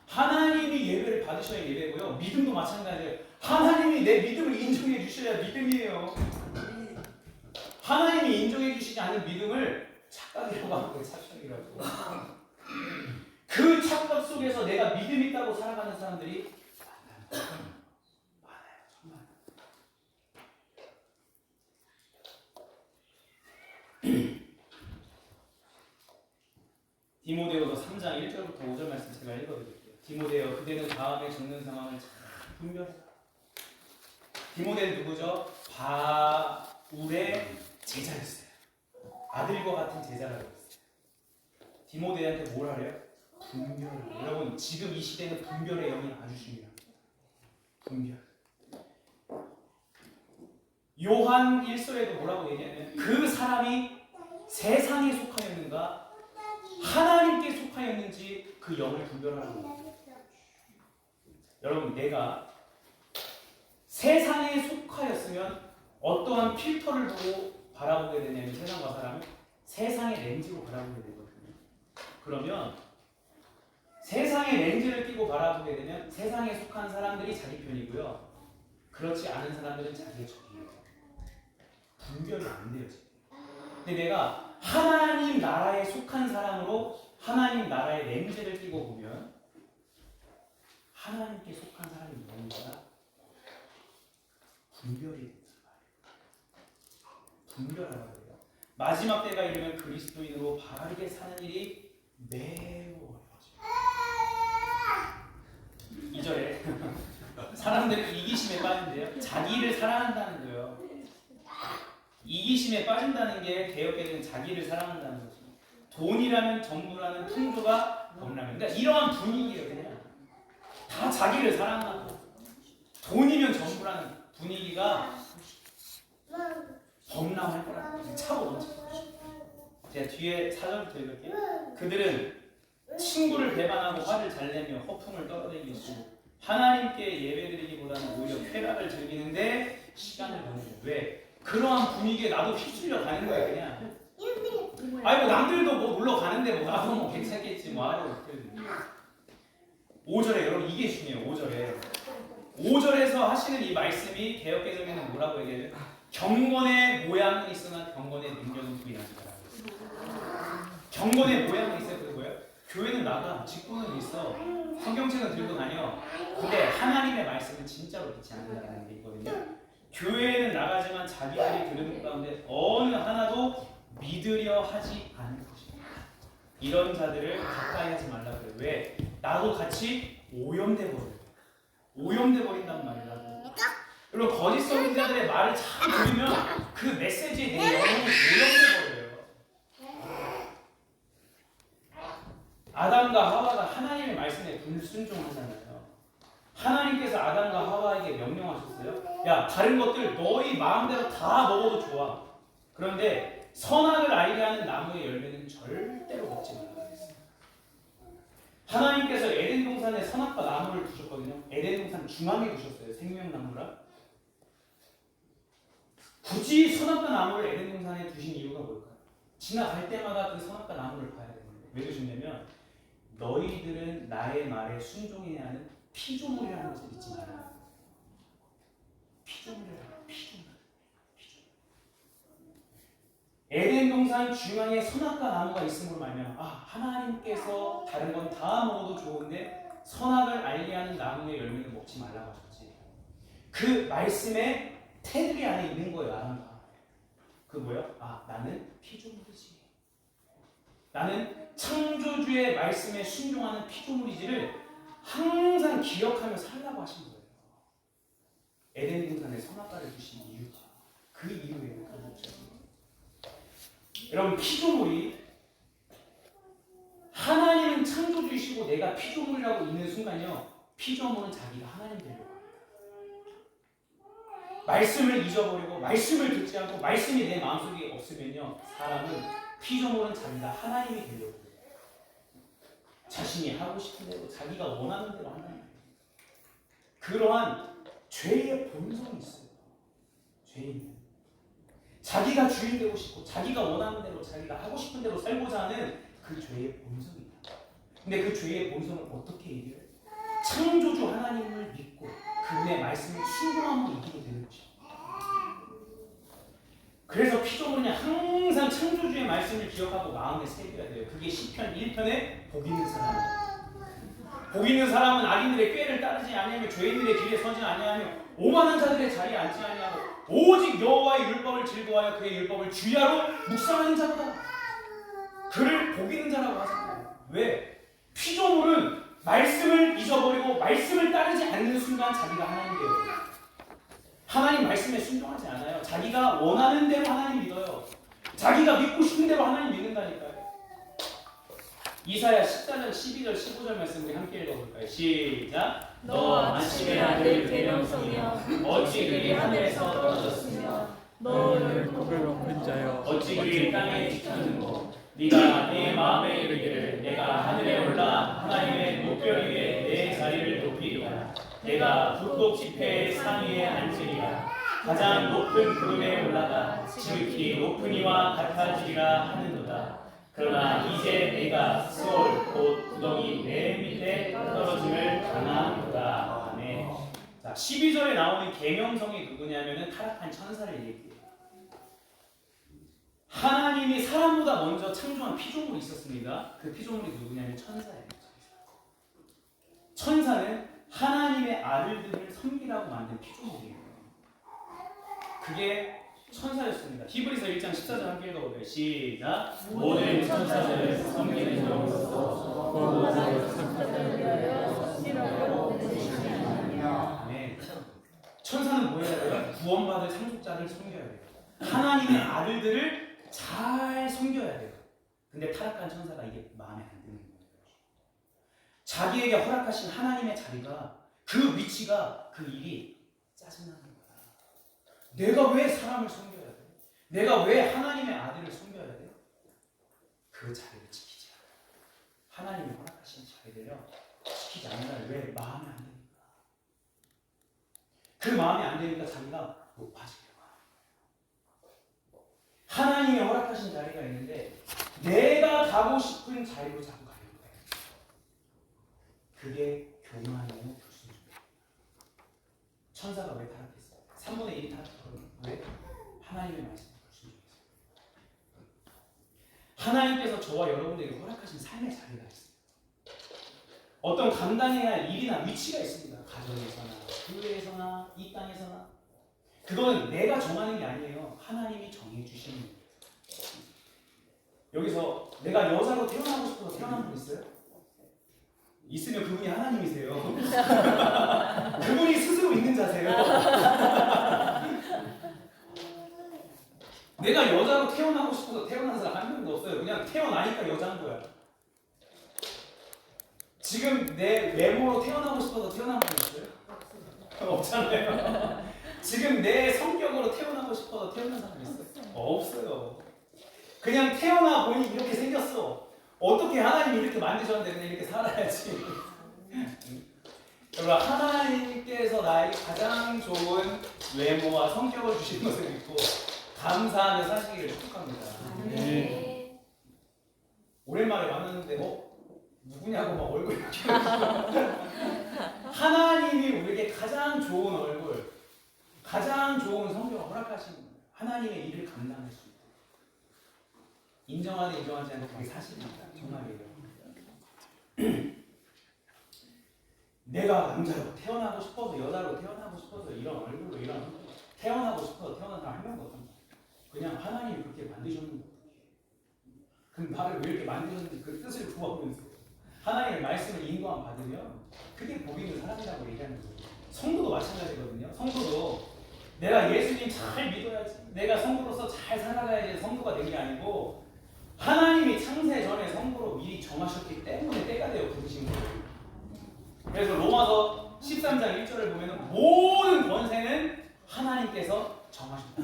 하나님이 예배를 받으셔야 예배고요. 믿음도 마찬가지예요. 하나님이 내 믿음을 인정해 주셔야 믿음이에요. 하나님이 인정해 주시지 않은 믿음을 착각이라고 하는 거예요. 착각이라고. 그 착각 속에서 내가 믿음 있다고 살아가는 사람들이 많아요. 정말. 디모데후서 3장 1절부터 5절 말씀 제가 읽어드릴게요. 디모데여 그대는 다음에 적는 상황을 잘 분별해라. 디모데는 누구죠? 바울의 제자였어요. 아들과 같은 제자라고 했어요. 디모데한테 뭘 하래요? 분별을. 여러분 지금 이 시대는 분별의 영이 아주 중요합니다. 분별. 요한 1서에도 뭐라고 얘기하냐면 그 사람이 세상에 속하였는가 하나님께 속하였는지 그 영을 분별하라고 합니다. 여러분 내가 세상에 속하였으면 어떠한 필터를 보고 바라보게 되냐면 세상과 사람을 세상의 렌즈로 바라보게 되거든요. 그러면 세상의 렌즈를 끼고 바라보게 되면 세상에 속한 사람들이 자기 편이고요. 그렇지 않은 사람들은 자기의 적이에요. 분별이 안 돼요. 근데 내가 하나님 나라에 속한 사람으로 하나님 나라의 렌즈를 끼고 보면 하나님께 속한 사람이 누군가 분별이 된단 말이에요. 분별하라고 해요. 마지막 때가 이르면 그리스도인으로 바르게 사는 일이 매우 어려워져요. 2절에 사람들이 이기심에 빠진대요. 자기를 사랑한다는 거예요. 이기심에 빠진다는 게 개혁계는 자기를 사랑한다는 거죠. 돈이라는 전부라는 풍조가 범람해요. 그러니까 이러한 분위기예요. 그냥 다 자기를 사랑하고 돈이면 전부라는 분위기가 범람할 거라고 차고 넘칠 거예요. 제가 뒤에 4절부터 읽을게요. 그들은 친구를 배반하고 화를 잘 내며 허풍을 떨어대기고 하나님께 예배드리기보다는 오히려 쾌락을 즐기는데 시간을 보내요. 왜? 그러한 분위기에 나도 휩쓸려 가는 거야 그냥. 아이고 남들도 뭐 놀러 가는데 뭐 나도 뭐 괜찮겠지 뭐 하고. 5절에 여러분 이게 중요해요. 5절에서 하시는 이 말씀이 개역개정에는 뭐라고 얘기해요? 경건의 모양은 있으나 경건의 능력은 부인하지 말라고 했어요. 경건의 모양은 있어요. 그 뭐예요? 교회는 나가, 직분은 있어, 성경책은 들고 다녀. 근데 하나님의 말씀은 진짜로 믿지 않는다는 게 있거든요. 교회는 나가지만 자기들이 들은 가운데 어느 하나도 믿으려 하지 않는 것입니다. 이런 자들을 가까이 하지 말라 그래요. 왜? 나도 같이 오염돼 버려요. 오염돼 버린단 말이야. 여러분, 거짓 선지자들의 말을 잘 들으면 그 메시지에 내 영혼이 오염돼 버려요. 아담과 하와가 하나님의 말씀에 불순종하잖아요. 하나님께서 아담과 하와에게 명령하셨어요. 야, 다른 것들 너희 마음대로 다 먹어도 좋아. 그런데 선악을 알게 하는 나무의 열매는 절대로 먹지 말라 그랬어요. 하나님께서 에덴 동산에 선악과 나무를 두셨거든요. 에덴 동산 중앙에 두셨어요. 생명나무라. 굳이 선악과 나무를 에덴 동산에 두신 이유가 뭘까요? 지나갈 때마다 그 선악과 나무를 봐야 되는데 왜 두셨냐면 너희들은 나의 말에 순종해야 하는 피조물이라는 것을 잊지 말아요. 피조물이라고. 피조물. 에덴 동산 중앙에 선악과 나무가 있음으로 말미암아 하나님께서 다른 건 다 먹어도 좋은데 선악을 알게 하는 나무의 열매는 먹지 말라고 하셨지. 그 말씀의 테두리 안에 있는 거예요. 아담과. 그 뭐예요? 나는 피조물이지. 나는 창조주의 말씀에 순종하는 피조물이지를 항상 기억하며 살라고 하신 거예요. 에덴 동산에 선악과를 주신 이유가 그 이유예요. 여러분, 피조물이 하나님은 창조주이시고 내가 피조물이라고 있는 순간요, 피조물은 자기가 하나님 되려고 합니다. 말씀을 잊어버리고 말씀을 듣지 않고 말씀이 내 마음속에 없으면요, 사람은 피조물은 자기가 하나님이 되려고 해요. 자신이 하고 싶은 대로 자기가 원하는 대로 한다는 거예요. 그러한 죄의 본성이 있어요. 죄인. 자기가 주인 되고 싶고 자기가 원하는 대로 자기가 하고 싶은 대로 살고자 하는 그 죄의 본성이다. 근데 그 죄의 본성을 어떻게 이겨요? 창조주 하나님을 믿고 그분의 말씀을 순종함으로 이기게 되는 것입니다. 그래서 피조물은 항상 창조주의 말씀을 기억하고 마음에 새겨야 돼요. 그게 시편 1편에 복 있는 사람입니다. 복 있는 사람은 악인들의 꾀를 따르지 아니하며 죄인들의 길에 서지 아니하며 오만한 자들의 자리에 앉지 아니하고 오직 여호와의 율법을 즐거워하여 그의 율법을 주야로 묵상하는 자보다 그를 복 있는 자라고 하잖아요. 왜? 피조물은 말씀을 잊어버리고 말씀을 따르지 않는 순간 자기가 하나님 되어요. 하나님 말씀에 순종하지 않아요. 자기가 원하는 대로 하나님 믿어요. 자기가 믿고 싶은 대로 하나님 믿는다니까요. 이사야 14장 12절 15절 말씀 우리 함께 읽어볼까요? 시작.
너 아침의 아들 계명성이여 어찌 그리 하늘에서 떨어졌으며 너 율법을
높은 자여
어찌 그리 땅에 지켰는고 네가 네 마음에 이르기를 내가 하늘에 올라 하나님의 목별 위에 내 자리를 높이리라. 내가 북극 지폐의 상위에 앉으리라. 가장 높은 구름에 올라가 지극히 높은 이와 같아지리라 하는도다. 그러나 이제 내가 수월 곧 구덩이 내 밑에 떨어짐을 당하노라. 아멘. 자, 12절에 나오는 계명성이 누구냐면은 타락한 천사를 얘기해요. 하나님이 사람보다 먼저 창조한 피조물이 있었습니다. 그 피조물이 누구냐면 천사예요. 천사는 하나님의 아들들을 섬기라고 만든 피조물이에요. 그게 천사였습니다. 히브리서 1장 14절 함께 읽어볼까요? 시작. 모든 천사들을 섬기는 자로서 아멘. 천사는 뭐 해야 돼요? 구원받을 상속자를 섬겨야 돼요. 하나님의 아들들을 잘 섬겨야 돼요. 근데 타락한 천사가 이게 마음에 안 드는 거예요. 자기에게 허락하신 하나님의 자리가 그 위치가 그 일이 짜증나는 거야. 내가 왜 사람을 섬겨야 돼? 내가 왜 하나님의 아들을 섬겨야 돼? 그 자리를 지키지 않아. 하나님이 허락하신 자리를요 지키지 않는다면 왜? 마음에 안 드니까. 그 마음에 안 드니까 자기가 높아지려고 하는 거예요. 하나님이 허락하신 자리가 있는데 내가 가고 싶은 자리로 자꾸 가려고 해요. 그게 교만이고 불순종이에요. 천사가 왜 타락했어요? 3분의 1이 타락했거든요. 왜? 하나님의 말씀을 불순종했어요. 하나님께서 저와 여러분에게 허락하신 삶의 자리가 있어요. 어떤 감당해야 할 일이나 위치가 있습니다. 가정에서나 교회에서나 이 땅에서나. 그건 내가 정하는 게 아니에요. 하나님이 정해주시는 거예요. 여기서 내가 여자로 태어나고 싶어서 태어난 분 있어요? 있으면 그분이 하나님이세요. 그분이 스스로 있는 자세요. 내가 여자로 태어나고 싶어서 태어난 사람 한 명도 없어요. 그냥 태어나니까 여자인 거야. 지금 내 외모로 태어나고 싶어서 태어난 분 있어요? 없잖아요. 지금 내 성격으로 태어나고 싶어서 태어난 사람 있어요? 없어요. 그냥 태어나 보니 이렇게 생겼어. 어떻게 하나님이 이렇게 만드셨는데 그냥 이렇게 살아야지. 여러분, 하나님께서 나에게 가장 좋은 외모와 성격을 주신 것을 믿고 감사하며 사시기를 축복합니다.
네.
오랜만에 만났는데 누구냐고 막 얼굴 이렇게 하나님이 우리에게 가장 좋은 얼굴, 가장 좋은 성격을 허락하신 거예요. 하나님의 일을 감당할 수 있도록. 인정하든 인정하지 않든 그게 사실입니다. 정말이에요. 내가 남자로 태어나고 싶어서, 여자로 태어나고 싶어서, 이런 얼굴로 이런 태어나고 싶어서 태어난 사람 한 명도 없습니다. 그냥 하나님이 그렇게 만드셨는 거예요. 그럼 나를 왜 이렇게 만드셨는지 그 뜻을 구하면서 하나님의 말씀을 인도함 받으면 그게 복 있는 사람이라고 얘기하는 거예요. 성도도 마찬가지거든요. 성도도 내가 예수님 잘 믿어야지, 내가 성도로서 잘 살아가야지 성도가 된 게 아니고 하나님이 창세 전에 성도로 미리 정하셨기 때문에 때가 되어 부르신 거예요. 그래서 로마서 13장 1절을 보면 모든 권세는 하나님께서 정하셨다.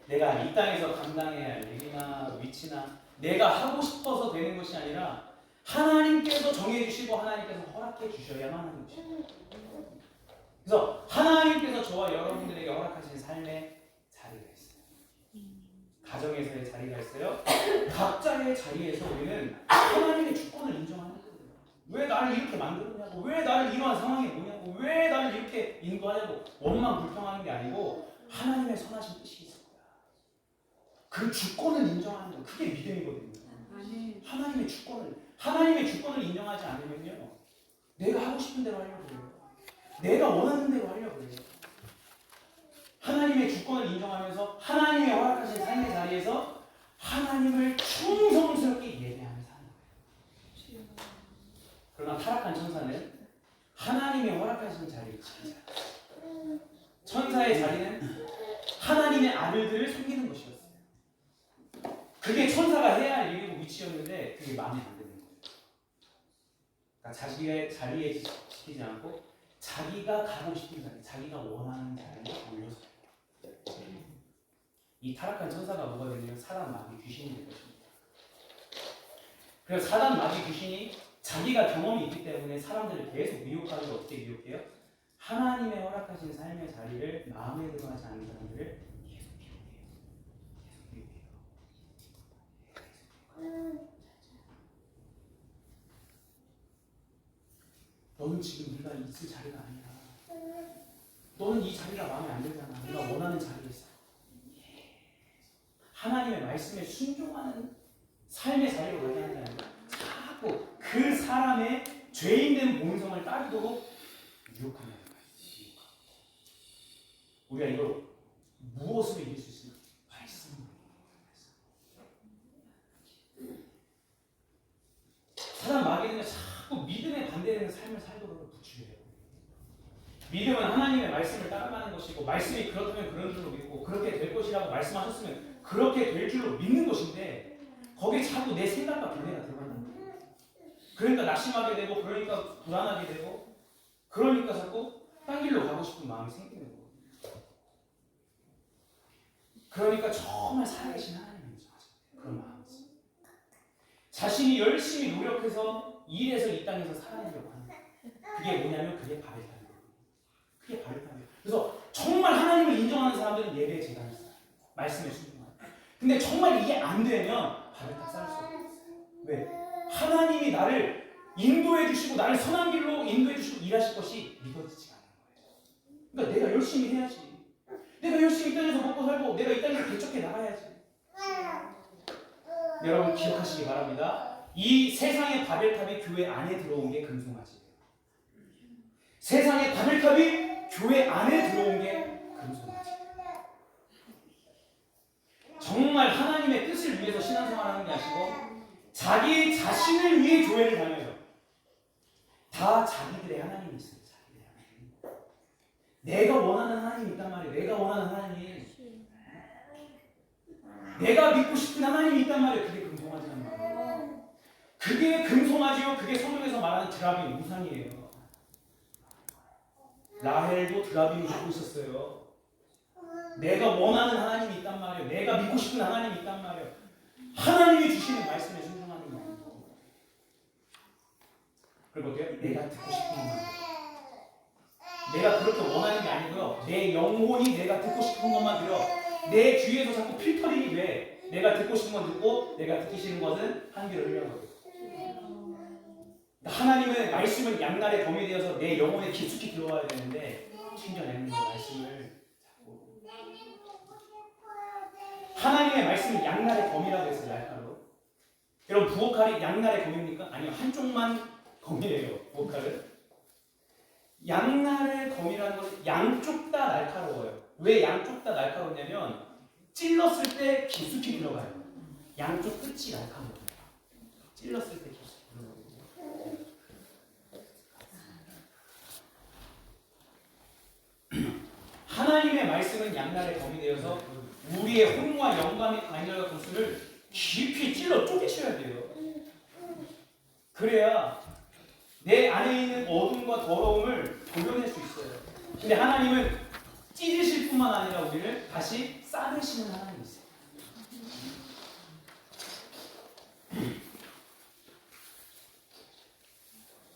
내가 이 땅에서 감당해야 할 일이나 위치나 내가 하고 싶어서 되는 것이 아니라 하나님께서 정해주시고 하나님께서 허락해 주셔야만 하는 것입니다. 그래서 하나님께서 저와 여러분들에게 허락하신 삶의 자리가 있어요. 가정에서의 자리가 있어요. 각자의 자리에서 우리는 하나님의 주권을 인정하는 거예요. 왜 나를 이렇게 만들었냐고, 왜 나를 이러한 상황에 놓냐고, 왜 나를 이렇게 인도하냐고 원망 불평하는 게 아니고 하나님의 선하신 뜻이 있을 거야. 그 주권을 인정하는 거, 그게 믿음이거든요. 하나님의 주권을 인정하지 않으면요, 내가 하고 싶은 대로 하려고 해요. 내가 원하는 대로 하려고 해요. 하나님의 주권을 인정하면서 하나님의 허락하신 삶의 자리에서 하나님을 충성스럽게 예배하며 사는 거예요. 그러나 타락한 천사는 하나님의 허락하신 자리를 지키지 않았어요. 천사의 자리는 하나님의 아들들을 섬기는 것이었어요. 그게 천사가 해야 할 일이고 위치였는데 그게 마음에 안 드는 거예요. 그러니까 자기의 자리에 지키지 않고 자기가 가고 싶은 자리, 자기가 원하는 자리에 올려서요. 이 타락한 천사가 뭐가 되냐면 사단 마귀 귀신이 될 것입니다. 그래서 사단 마귀 귀신이 자기가 경험이 있기 때문에 사람들을 계속 미혹하는 게 어떻게 미혹해요? 하나님의 허락하신 삶의 자리를 마음에 들어하지 않는 사람들을 계속 미혹해요. 너는 지금 네가 있을 자리가 아니야. 너는 이 자리가 마음에 안 들잖아. 네가 원하는 자리에 있어. 하나님의 말씀에 순종하는 삶의 자리로 가게 하는 게 아니라 자꾸 그 사람의 죄인된 본성을 따르도록 유혹하는 거예요. 우리가 이걸 무엇으로 이길 수 있습니까? 말씀으로. 사단 마귀는 자꾸 믿음에 반대되는 삶을 살도록 부추겨요. 믿음은 하나님의 말씀을 따라가는 것이고, 말씀이 그렇다면 그런 줄로 믿고, 그렇게 될 것이라고 말씀하셨으면 그렇게 될 줄로 믿는 것인데, 거기에 자꾸 내 생각과 견해가 들어가는 거예요. 그러니까 낙심하게 되고, 그러니까 불안하게 되고, 그러니까 자꾸 딴 길로 가고 싶은 마음이 생기는 거예요. 그러니까 정말 살아계신 하나님을 인정하죠. 그런 마음이 있어요. 자신이 열심히 노력해서 일해서 이 땅에서 살아내려고 하는 거예요. 그게 뭐냐면 그게 바벨탑이에요. 그게 바벨탑이에요. 그래서 정말 하나님을 인정하는 사람들은 예배에 재단을 쌓아요. 말씀에 순종하요. 근데 정말 이게 안 되면 바벨탑 쌓을 수 없어요. 왜? 하나님이 나를 인도해 주시고 나를 선한 길로 인도해 주시고 일하실 것이 믿어지지가 않는 거예요. 그러니까 내가 열심히 해야지. 내가 열심히 이 땅에서 먹고 살고 내가 이 땅에서 개척해 나가야지. 여러분 기억하시기 바랍니다. 이 세상의 바벨탑이 교회 안에 들어온 게 금송아지예요. 세상의 바벨탑이 교회 안에 들어온 게 금송아지예요. 정말 하나님의 뜻을 위해서 신앙생활하는 게 아니고 자기 자신을 위해 교회를 다녀요. 다 자기들의 하나님이 있어요. 자기들의 하나님. 내가 원하는 하나님이 있단 말이에요. 내가 원하는 하나님. 내가 믿고 싶은 하나님이 있단 말이에요. 그게 금송아지란 말이에요. 그게 금송아지요. 그게 성경에서 말하는 드라빔, 우상이에요. 라헬도 드라빔을 갖고 있었어요. 내가 원하는 하나님이 있단 말이에요. 내가 믿고 싶은 하나님이 있단 말이에요. 하나님이 주시는 말씀에 순종하는 거예요. 그리고 어때요? 내가 듣고 싶은 말. 내가 그렇게 원하는 게 아니고요. 내 영혼이 내가 듣고 싶은 것만 들어. 내 귀에서 자꾸 필터링이 돼. 내가 듣고 싶은 건 듣고 내가 듣기 싫은 것은 한 귀로 흘려가고. 하나님은 말씀을 양날의 검이 되어서 내 영혼에 깊숙이 들어와야 되는데 챙겨내는 거 말씀을 자꾸. 하나님의 말씀은 양날의 검이라고 했어요. 날카로. 여러분 부엌칼이 양날의 검입니까? 아니요. 한쪽만 검이에요. 부엌칼은. 양날의 검이라는 것은 양쪽 다 날카로워요. 왜 양쪽 다 날카롭냐면 찔렀을 때 깊숙이 들어가요. 양쪽 끝이 날카로워요. 찔렀을 때 깊숙이 들어가요. 하나님의 말씀은 양날의 검이 되어서 우리의 혼과 영감의 관절과 구슬을 깊이 찔러 쪼개셔야 돼요. 그래야 내 안에 있는 어둠과 더러움을 도려낼 수 있어요. 근데 하나님은 찢으실 뿐만 아니라 우리를 다시 싸매시는 하나님이세요.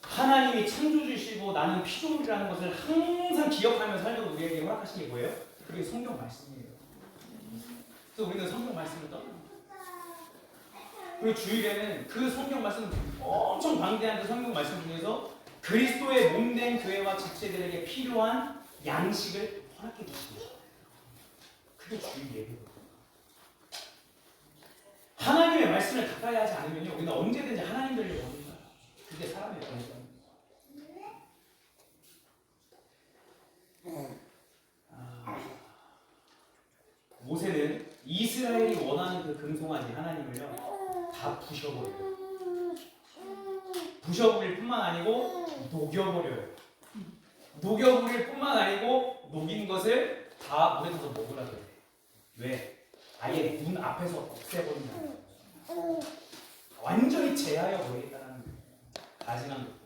하나님이 창조주시고 나는 피조물이라는 것을 항상 기억하며 살려고 우리에게 허락하신 게 뭐예요? 그게 성경 말씀이에요. 그래서 우리는 성경 말씀을 떠납니다. 그리고 주일에는 그 성경 말씀 엄청 방대한 그 성경 말씀 중에서 그리스도의 몸된 교회와 지체들에게 필요한 양식을 허락해 주십니다. 그게 주일 예배거든요. 하나님의 말씀을 가까이 하지 않으면요, 우리는 언제든지 하나님 되려고 합니다. 그게 사람의 본성입니다. 모세는 이스라엘이 원하는 그 금송아지 하나님을요 다 부셔버려요. 부셔버릴 뿐만 아니고 녹여버려요. 녹여버릴 뿐만 아니고 녹인 것을 다 물에 타서 먹으라고 해요. 왜? 아예 눈 앞에서 없애버린다는 거예요. 완전히 제하여 버리겠다는 거예요. 가증한 것.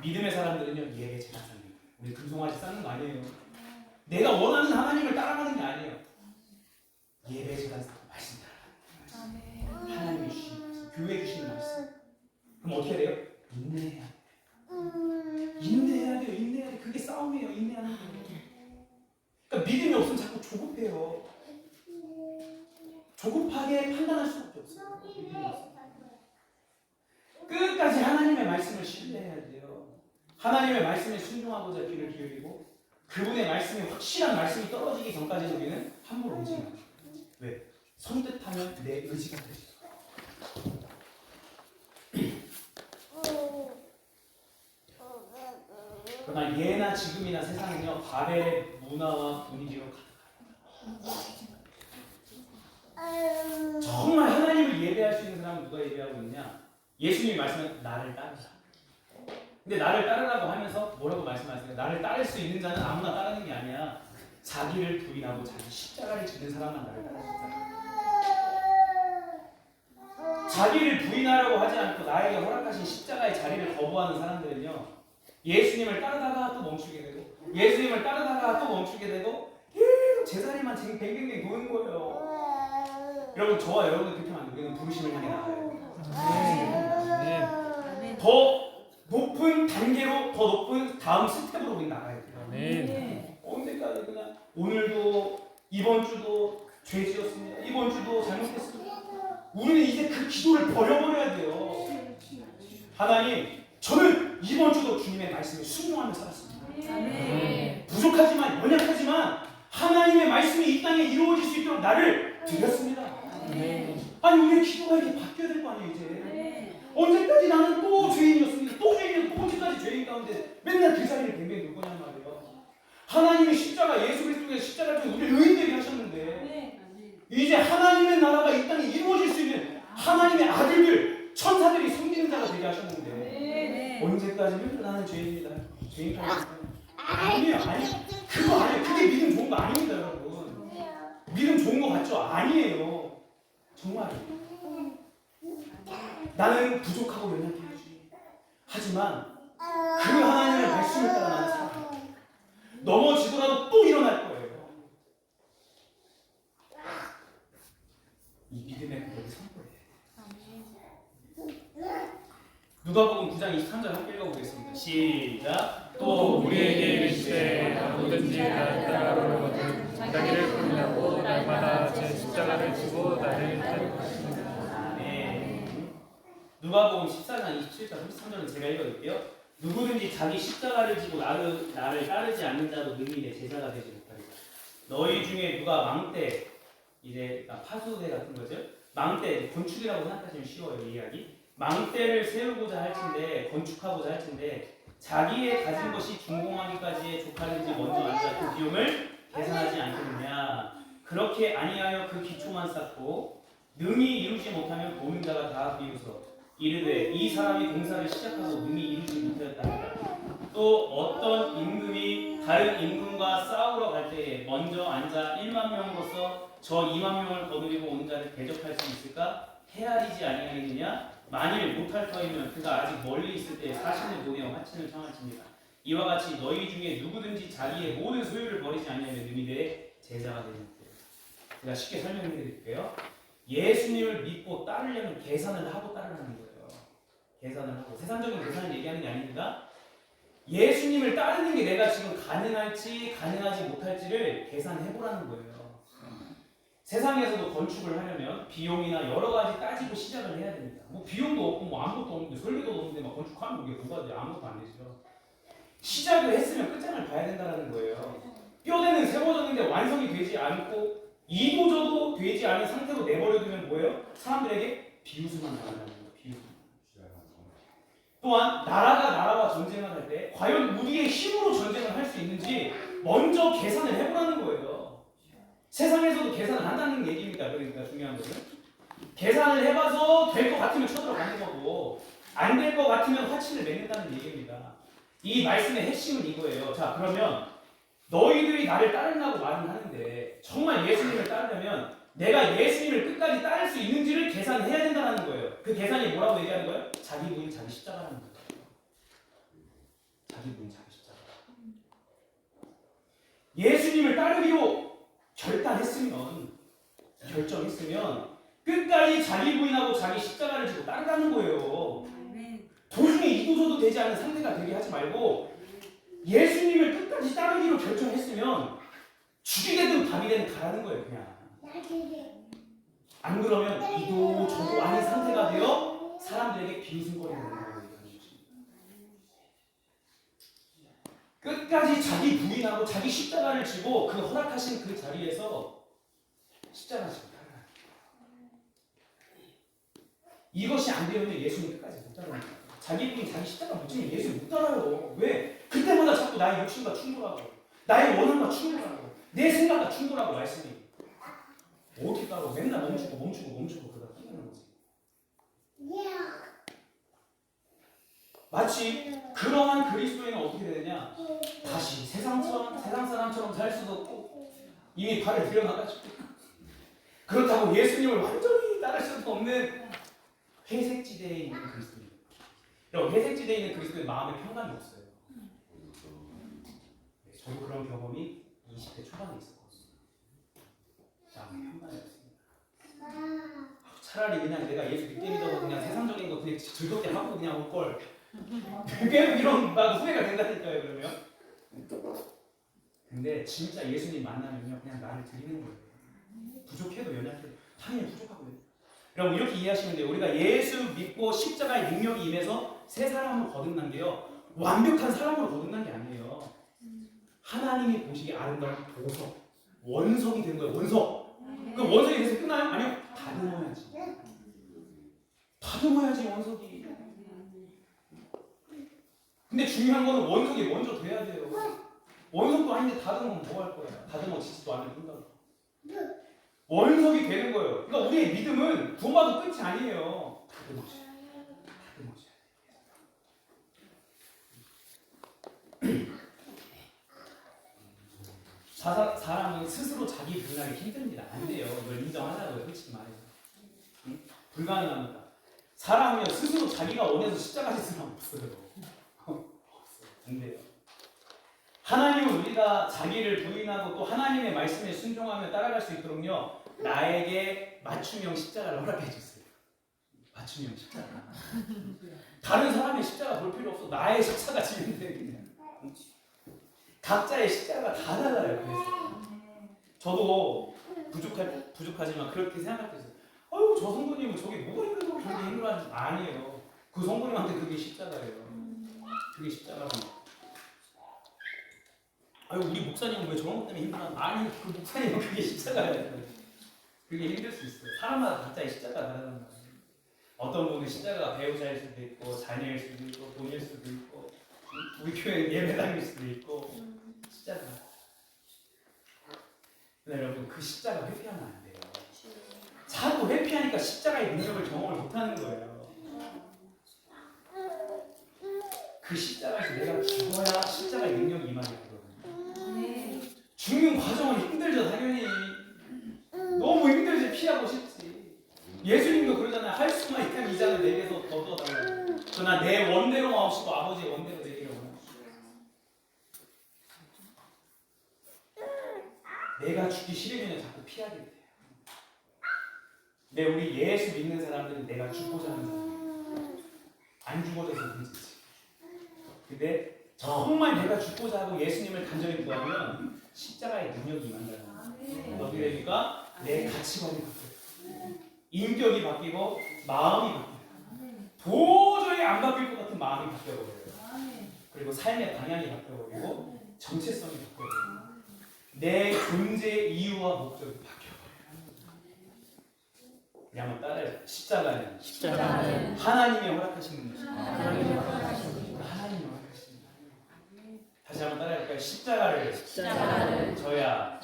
믿음의 사람들은요 예배 제사상이에요. 우리 금송아지 쌓는 거 아니에요. 내가 원하는 하나님을 따라가는 게 아니에요. 예배 제사상 말씀 따라가는 하나님이 주신 말씀, 교회 주신 말씀. 그럼 어떻게 돼요? 인내해야 돼요. 인내해야 돼요. 인내해야 돼요. 그게 싸움이에요. 인내하는 거예요. 그러니까 믿음이 없으면 자꾸 조급해요. 조급하게 판단할 수밖에 없어요. 믿음이 없어요. 끝까지 하나님의 말씀을 신뢰해야 돼요. 하나님의 말씀에 순종하고자 귀를 기울이고 그분의 말씀이 확실한 말씀이 떨어지기 전까지 우리는 함부로 의지하는 거예요. 왜? 선뜻하면 내 의지가 되죠. 그러나 예나 지금이나 세상은요 바벨의 문화와 분위기로 가득합니다. 정말 하나님을 예배할 수 있는 사람은 누가 예배하고 있냐? 예수님이 말씀은 나를 따르라. 근데 나를 따르라고 하면서 뭐라고 말씀하세요? 나를 따를 수 있는 자는 아무나 따르는 게 아니야. 자기를 부인하고 자기 십자가를 지는 사람만 나를 따르는 거야. 자기를 부인하라고 하지 않고 나에게 허락하신 십자가의 자리를 거부하는 사람들은요 예수님을 따르다가 또 멈추게 되고 예수님을 따르다가 또 멈추게 되고 계속 제자리만 뱅뱅뱅 도는 거예요. 여러분 저와 여러분은 그렇게 하면 우리는 부르심을 향해 나가요. 더 높은 단계로 더 높은 다음 스텝으로 우리 나가야 돼요. 언제까지 그냥 오늘도 이번 주도 죄 지었습니다. 이번 주도 잘못했습니다. 우리는 이제 그 기도를 버려버려야 돼요. 하나님, 저는 이번 주도 주님의 말씀에 순종하며 살았습니다. 부족하지만 연약하지만 하나님 하나님의 말씀이 이 땅에 이루어질 수 있도록 나를 드렸습니다. 아니 우리의 기도가 이렇게 바뀌어야 될 거 아니에요 이제. 언제까지 나는 또 죄인이었습니다. 또 죄인이었고 또 언제까지 죄인 가운데 맨날 그 자리를 뱅뱅 돌 거냔 말이에요. 하나님이 십자가 예수 그리스도의 십자가를 통해 우리를 의인되게 하셨는데 이제 하나님의 나라가 이 땅에 이루어질 수 있는 하나님의 아들들 천사들이 섬기는 자가 되게 하셨는데 언제까지는 나는 죄인이다. 죄인까지 아니에요. 아니 그거 아니에요. 그게 믿음 좋은 거 아닙니다 여러분. 믿음 좋은 거 같죠? 아니에요. 정말 나는 부족하고 연약해야지. 하지만 그 하나님의 말씀을 따라 나는 살아요. 넘어지더라도 또 일어날 거예요. 이 믿음의 고백이 선포예요. 누가복음 9장 23절 함께 읽어보겠습니다. 시작.
또 우리에게 이르시되 누구든지 나를 따르거든 자기를 부인하고 날마다 제 십자가를 지고 나를 따를 것이니라.
누가복음 14장 27절 33절은 제가 읽어드릴게요. 누구든지 자기 십자가를 지고 나를 따르지 않는 자도 능히 내 제자가 되지 못하리라. 너희 중에 누가 망대, 이제 파수대 같은 거죠. 망대, 건축이라고 생각하시면 쉬워요 이 이야기. 망대를 세우고자 할진대, 건축하고자 할진대 자기의 가진 것이 준공하기까지에 족하는지 먼저 앉아 그 비용을 계산하지 않겠느냐. 그렇게 아니하여 그 기초만 쌓고 능히 이루지 못하면 보는 자가 다 비웃어 이르되 이 사람이 공사를 시작하고 능히 이루지 못하였답니다. 또 어떤 임금이 다른 임금과 싸우러 갈 때에 먼저 앉아 1만 명으로서 저 2만 명을 거느리고 온 자를 대적할 수 있을까? 헤아리지 아니하겠느냐? 만일 못할 터이면 그가 아직 멀리 있을 때 사신을 보내어 화친을 청할지니라. 이와 같이 너희 중에 누구든지 자기의 모든 소유를 버리지 아니하면 능히 내 제자가 되는 거예요. 제가 쉽게 설명해 드릴게요. 예수님을 믿고 따르려면 계산을 하고 따르라는 거예요. 계산을 하고. 세상적인 계산을 얘기하는 게 아닙니다. 예수님을 따르는 게 내가 지금 가능할지 가능하지 못할지를 계산해보라는 거예요. 세상에서도 건축을 하려면 비용이나 여러 가지 따지고 시작을 해야 됩니다. 뭐 비용도 없고 뭐 아무것도 없는데 설계도 없는데 막 건축하면 이게 뭐가 돼? 아무것도 안 되죠. 시작을 했으면 끝장을 봐야 된다는 거예요. 뼈대는 세워졌는데 완성이 되지 않고 이도저도 되지 않은 상태로 내버려두면 뭐예요? 사람들에게 비웃음만 당한다는 거예요. 비웃음. 또한 나라와 전쟁을 할 때 과연 우리의 힘으로 전쟁을 할 수 있는지 먼저 계산을 해보라는 거예요. 세상에서도 계산을 한다는 얘기입니다. 그러니까 중요한 것은 계산을 해봐서 될 것 같으면 쳐들어가는 거고 안 될 것 같으면 화친을 맺는다는 얘기입니다. 이 말씀의 핵심은 이거예요. 자, 그러면 너희들이 나를 따르라고 말은 하는데 정말 예수님을 따르려면 내가 예수님을 끝까지 따를 수 있는지를 계산해야 된다는 거예요. 그 계산이 뭐라고 얘기하는 거예요? 자기 부인 자기 십자가라는 거예요. 자기 부인 자기 십자가. 예수님을 따르기로 결정했으면 끝까지 자기 부인하고 자기 십자가를 지고 따르라는 거예요. 도중에 이도저도 되지 않은 상태가 되게 하지 말고 예수님을 끝까지 따르기로 결정했으면 죽이 되든 밥이 되든 가라는 거예요. 그냥. 안 그러면 이도저도 아닌 상태가 되어 사람들에게 비웃음거리는 거예요. 끝까지 자기 부인하고 자기 십자가를 지고 그 허락하신 그 자리에서 십자가 지고 따라요. 이것이 안 되면 예수님 끝까지 못 따라요. 자기 부인 자기 십자가 못 지면 예수 못 따라요. 왜? 그때마다 자꾸 나의 욕심과 충돌하고 나의 원함과 충돌하고 내 생각과 충돌하고 말씀이 어떻게 따라고 맨날 멈추고 그러다 끝나는 거지. 마치 그러한 그리스도인은 어떻게 되느냐? 다시 세상 사람처럼 살 수도 없고 이미 발을 들여나가지고 그렇다고 예수님을 완전히 따를 수도 없는 회색지대에 있는 그리스도인. 여러분 회색지대에 있는 그리스도인 마음에 평강이 없어요. 저도 그런 경험이 20대 초반에 있었거든요. 마음에 평강이 없습니다. 차라리 그냥 내가 예수 믿게 믿어서 그냥 세상적인 거 그냥 즐겁게 하고 그냥 올 걸. 계속 이런 막 후회가 된다니까요. 그러면. 근데 진짜 예수님 만나면요 그냥 나를 드리는 거예요. 부족해도 연약해도 당연히 부족하거든요. 여러분 이렇게 이해하시면 돼요. 우리가 예수 믿고 십자가의 능력이 임해서 새 사람으로 거듭난 게요 완벽한 사람으로 거듭난 게 아니에요. 하나님이 보시기에 아름다운 보석 원석이 된 거예요. 원석. 그 원석이 돼서 끝나요? 아니요. 다듬어야지. 다듬어야지 원석이. 근데 중요한 거는 원석이 먼저 돼야 돼요. 원석도 아닌데 다듬으면 뭐 할 거야? 다듬어지지도 않는 끝나고. 원석이 되는 거예요. 그러니까 우리의 믿음은 구원받은 끝이 아니에요. 다듬어져야 돼. 사람은 스스로 자기 부인하기 힘듭니다. 안 돼요. 이걸 인정하자고요. 솔직히 말해서. 응? 불가능합니다. 사람은요 스스로 자기가 원해서 십자가 질 사람 없어요. 없어요. 안 돼요. 하나님은 우리가 자기를 부인하고 또 하나님의 말씀에 순종하며 따라갈 수 있도록요 나에게 맞춤형 십자가를 허락해 줬어요. 맞춤형 십자가. 다른 사람의 십자가 볼 필요 없어. 나의 십자가 지면 돼 그냥. 각자의 십자가가 다 달라요. 그래서 저도 부족하지만 그렇게 생각할 때 있어요. 아유 저 성도님은 저게 뭐가 힘들고 그렇게 힘들어하지 아니에요. 그 성도님한테 그게 십자가예요. 그게 십자가고. 아유 우리 목사님은 왜 저런 것 때문에 힘들어? 아니 그 목사님은 그게 십자가예요. 그게 힘들 수 있어요. 사람마다 각자의 십자가가 다르단 말이에요. 어떤 분은 십자가가 배우자일 수도 있고 자녀일 수도 있고 돈일 수도 있고 우리 교회 예배당일 수도 있고 십자가. 근데 여러분 그 십자가 회피하면 안 돼요. 자꾸 회피하니까 십자가의 능력을 경험을 못하는 거예요. 그 십자가에서 내가 죽어야 십자가의 능력이 임하게 되거든요. 죽는 과정은 힘들죠 당연히. 너무 힘들지 피하고 싶지. 예수님도 그러잖아요. 할 수만 있다면 이 잔을 내게서 걷어달라고. 그러나 내 원대로 마옵시고 아버지의 원대로 되기를 원합니다. 내가 죽기 싫으면 자꾸 피하게 돼요. 근데 우리 예수 믿는 사람들은 내가 죽고자 하는 사람이에요. 안 죽어져서 문제지. 근데 정말 내가 죽고자 하고 예수님을 간절히 구하면 십자가의 능력이 임한다는 거예요. 어떻게 되니까 내 가치관이 바뀌어요. 인격이 바뀌고 마음이 바뀌어요. 도저히 안 바뀔 것 같은 마음이 바뀌어버려요. 그리고 삶의 방향이 바뀌어버리고 정체성이 바뀌어버려요. 내 존재 이유와 목적이 바뀌어버려요. 우리 한번 따라해요. 십자가는 하나님이 허락하신 것입니다. 하나님이 허락하신 다시 한번 따라해볼까요? 십자가를 져야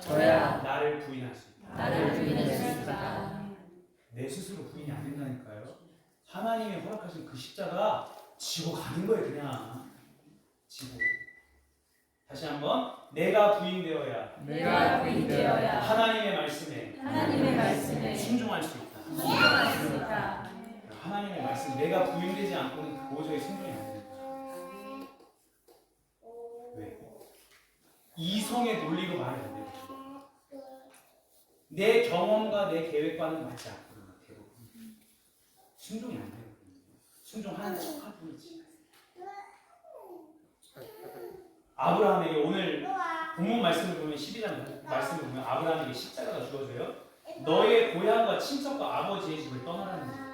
나를 부인할 수 있다. 내 스스로 부인이 안 된다니까요. 하나님이 허락하신 그 십자가 지고 가는 거예요. 그냥 지고. 다시 한번 내가 부인되어야 하나님의 말씀에 순종할 수 있다. 하나님의 말씀 내가 부인되지 않고는 도저히 순종이 안 됩니다. 왜? 이성의 논리로 말을 안 돼요. 내 경험과 내 계획과는 맞지 않거든요. 대부분 순종이 안 돼요. 순종하는 척할 뿐이지. 아브라함에게 오늘 본문 말씀을 보면 12장 말씀을 보면 아브라함에게 십자가가 주어져요. 너의 고향과 친척과 아버지의 집을 떠나라는 거예요.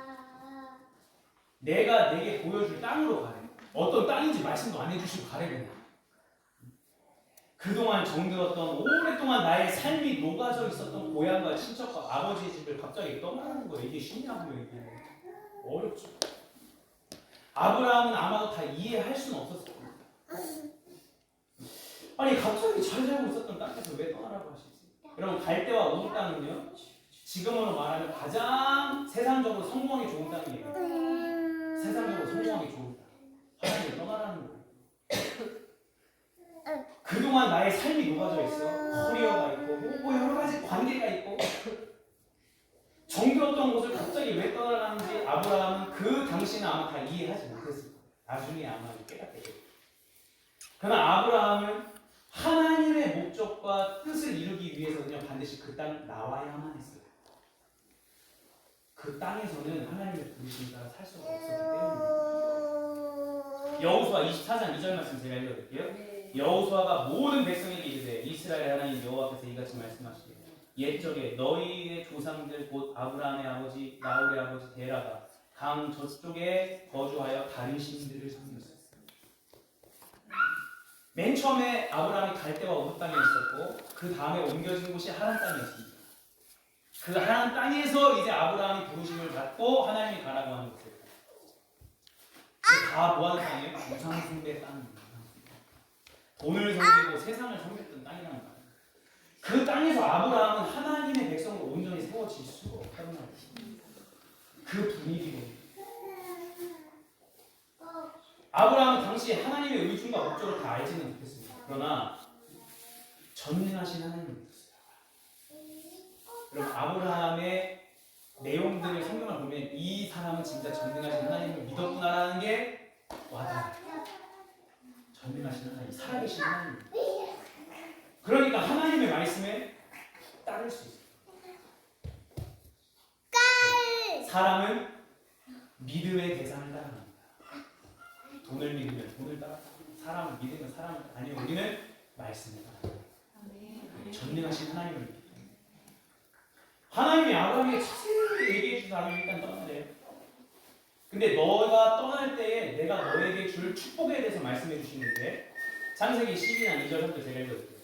내가 내게 보여줄 땅으로 가래. 어떤 땅인지 말씀도 안 해주시고 가래 그냥. 그동안 정들었던 오랫동안 나의 삶이 녹아져 있었던 고향과 친척과 아버지의 집을 갑자기 떠나라는 거예요. 이게 쉽냐고요. 이게 어렵죠. 아브라함은 아마도 다 이해할 수는 없었을 겁니다. 아니 갑자기 잘 살고 있었던 땅에서 왜 떠나라고 하시지? 여러분 갈대와 온 땅은요 지금으로 말하면 가장 세상적으로 성공하기 좋은 땅이에요. 세상적으로 성공하기 좋은 땅. 하나님을 떠나라는 거예요. 그동안 나의 삶이 녹아져 있어. 커리어가 있고 뭐 여러 가지 관계가 있고 정들었던 곳을 갑자기 왜 떠나가는지 아브라함은 그 당시는 아마 다 이해하지 못했을 거예요. 나중에 아마 깨닫게 돼요. 그러나 아브라함은 하나님의 목적과 뜻을 이루기 위해서는요 반드시 그 땅 나와야만 했어요. 그 땅에서는 하나님의 부르심을 따라 살 수가 없었기 때문입니다. 여호수아 24장 2절 말씀 제가 읽어드릴게요. 여호수아가 모든 백성에게 이르되 이스라엘 하나님 여호와께서 이같이 말씀하시되 옛적에 너희의 조상들 곧 아브라함의 아버지 나홀의 아버지 데라가 강 저쪽에 거주하여 다른 신들을 섬겼었어요. 맨 처음에 아브라함이 갈대와 우르 땅에 있었고 그 다음에 옮겨진 곳이 하란 땅이었습니다. 그 하란 땅에서 이제 아브라함이 부르심을 받고 하나님이 가라고 하는 곳이에요. 다 뭐하는 땅이에요? 우상숭배 땅입니다. 돈을 섬기고 세상을 섬겼던 땅이라는 거예요. 그 땅에서 아브라함은 하나님의 백성으로 온전히 세워질 수가 없다는 거예요. 그 분위기로. 아브라함은 당시 하나님의 의중과 목적을 다 알지는 못했습니다. 그러나 전능하신 하나님을 믿었어요. 그럼 아브라함의 내용들을 성경을 보면 이 사람은 진짜 전능하신 하나님을 믿었구나라는 게 와닿아요. 전능하신 하나님, 살아계신 하나님. 그러니까 하나님의 말씀에 따를 수 있어요. 사람은 믿음의 대상을 따라갑니다. 돈을 믿으면 돈을 따라갑니다. 사람을 믿으면 사람을 아니요, 우리는 말씀을 따라갑니다. 전능하신 하나님을 믿습니다. 하나님이 아브라함에게 자세히 얘기해 주신 다음에 일단 떠나래요. 근데 너가 떠날 때에 내가 너에게 줄 축복에 대해서 말씀해 주시는데 창세기 12장 2절 3절 제가 읽어드릴게요.